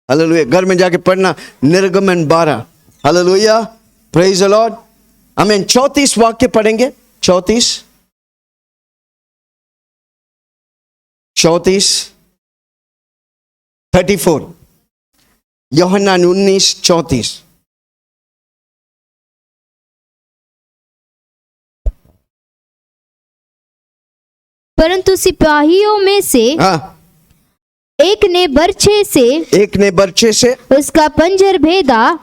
हालेलुया। घर में जाके पढ़ना निर्गमन 12। Hallelujah, praise the Lord. आमीन। 34 वाक्य पढ़ेंगे। 34 34 यूहन्ना 19:34। परंतु सिपाहियों में से एक ने बर्छे से उसका पंजर भेदा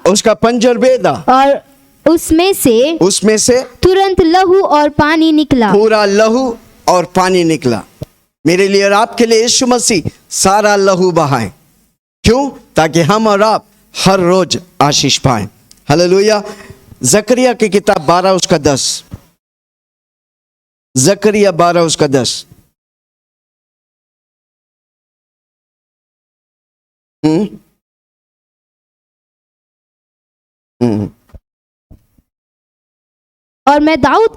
और उसमें से तुरंत लहू और पानी निकला। पूरा लहू और पानी निकला। मेरे लिए और आपके लिए यीशु मसीह सारा लहू बहाए। क्यों? ताकि हम और आप हर रोज आशीष पाएं। हालेलुया। जकरिया की किताब 12 उसका 10। जकरिया 12 उसका 10। और मैं दाऊद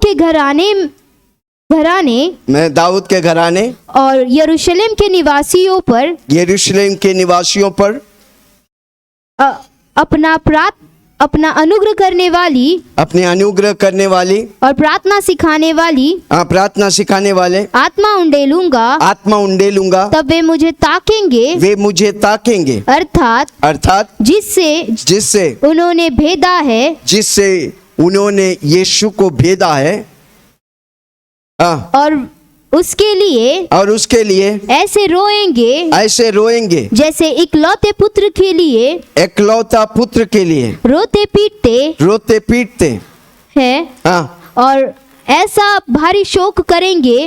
के घराने और यरूशलेम के निवासियों पर अपना अनुग्रह करने वाली और प्रार्थना सिखाने वाले आत्मा उंडेलूंगा। तब वे मुझे ताकेंगे, अर्थात जिससे उन्होंने यीशु को भेदा है। और उसके लिए ऐसे रोएंगे जैसे इकलौता पुत्र के लिए रोते पीटते हैं। और ऐसा भारी शोक करेंगे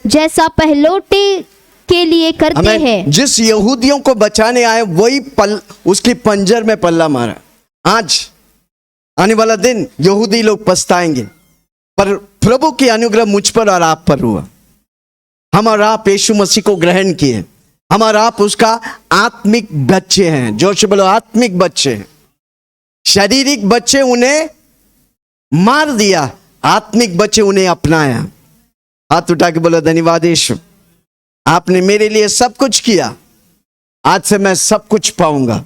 जैसा पहलौठे के लिए करते हैं। जिस यहूदियों को बचाने आए वही उसकी पंजर में पल्ला मारा। आज आने वाला दिन यहूदी लोग पछताएंगे, पर प्रभु की अनुग्रह मुझ पर और आप पर हुआ। हम और आप यीशु मसीह को ग्रहण किए, हम और आप उसका आत्मिक बच्चे हैं। जोर से बोलो आत्मिक बच्चे। शारीरिक बच्चे उन्हें मार दिया, आत्मिक बच्चे उन्हें अपनाया। हाथ उठा के बोलो धन्यवाद यीशु, आपने मेरे लिए सब कुछ किया, आज से मैं सब कुछ पाऊंगा।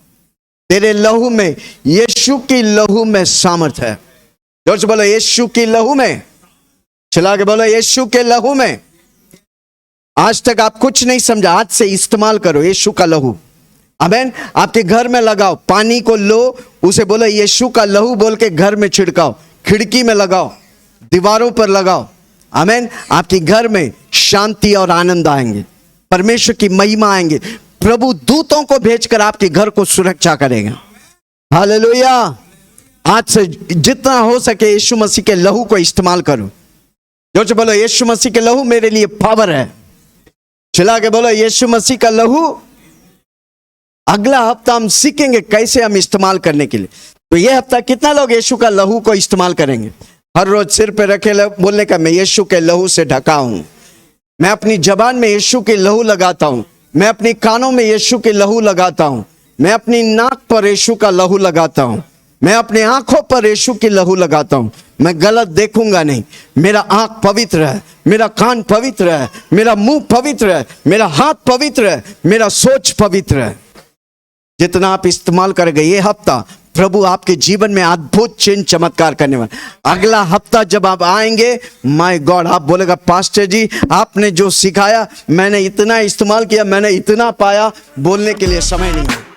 तेरे लहू में, यीशु की लहू में सामर्थ है। जोर से बोलो यीशु की लहू में। चला के बोलो यीशु के लहू में। आज तक आप कुछ नहीं समझा, आज से इस्तेमाल करो यीशु का लहू। आमीन। आपके घर में लगाओ, पानी को लो, उसे बोलो यीशु का लहू बोल के घर में छिड़काओ, खिड़की में लगाओ, दीवारों पर लगाओ। आमीन। आपके घर में शांति और आनंद आएंगे, परमेश्वर की महिमा आएंगे। प्रभु दूतों को भेजकर आपके घर को सुरक्षा करेगा। हालेलुया। आज से जितना हो सके यीशु मसीह के लहू को इस्तेमाल करो। जो बोलो यीशु मसीह के लहू मेरे लिए पावर है। चिल्ला के बोलो यीशु मसीह का लहू। अगला हफ्ता हम सीखेंगे कैसे हम इस्तेमाल करने के लिए। तो ये हफ्ता कितना लोग यीशु का लहू को इस्तेमाल करेंगे? हर रोज सिर पे रखे बोलने का, मैं यीशु के लहू से ढका हूं। मैं अपनी जबान में यीशु के लहू लगाता हूं, मैं अपनी कानों में यीशु के लहू लगाता हूं, मैं अपनी नाक पर यीशु का लहू लगाता हूं, मैं अपनी आंखों पर यीशु की लहू लगाता हूं। मैं गलत देखूंगा नहीं, मेरा आंख पवित्र है, मेरा कान पवित्र है, मेरा मुंह पवित्र है, मेरा हाथ पवित्र है, मेरा सोच पवित्र है। जितना आप इस्तेमाल करेंगे ये हफ्ता, प्रभु आपके जीवन में अद्भुत चिन्ह चमत्कार करने वाला। अगला हफ्ता जब आप आएंगे, माय गॉड, आप बोलेगा पास्टर जी आपने जो सिखाया मैंने इतना इस्तेमाल किया, मैंने इतना पाया, बोलने के लिए समय नहीं है।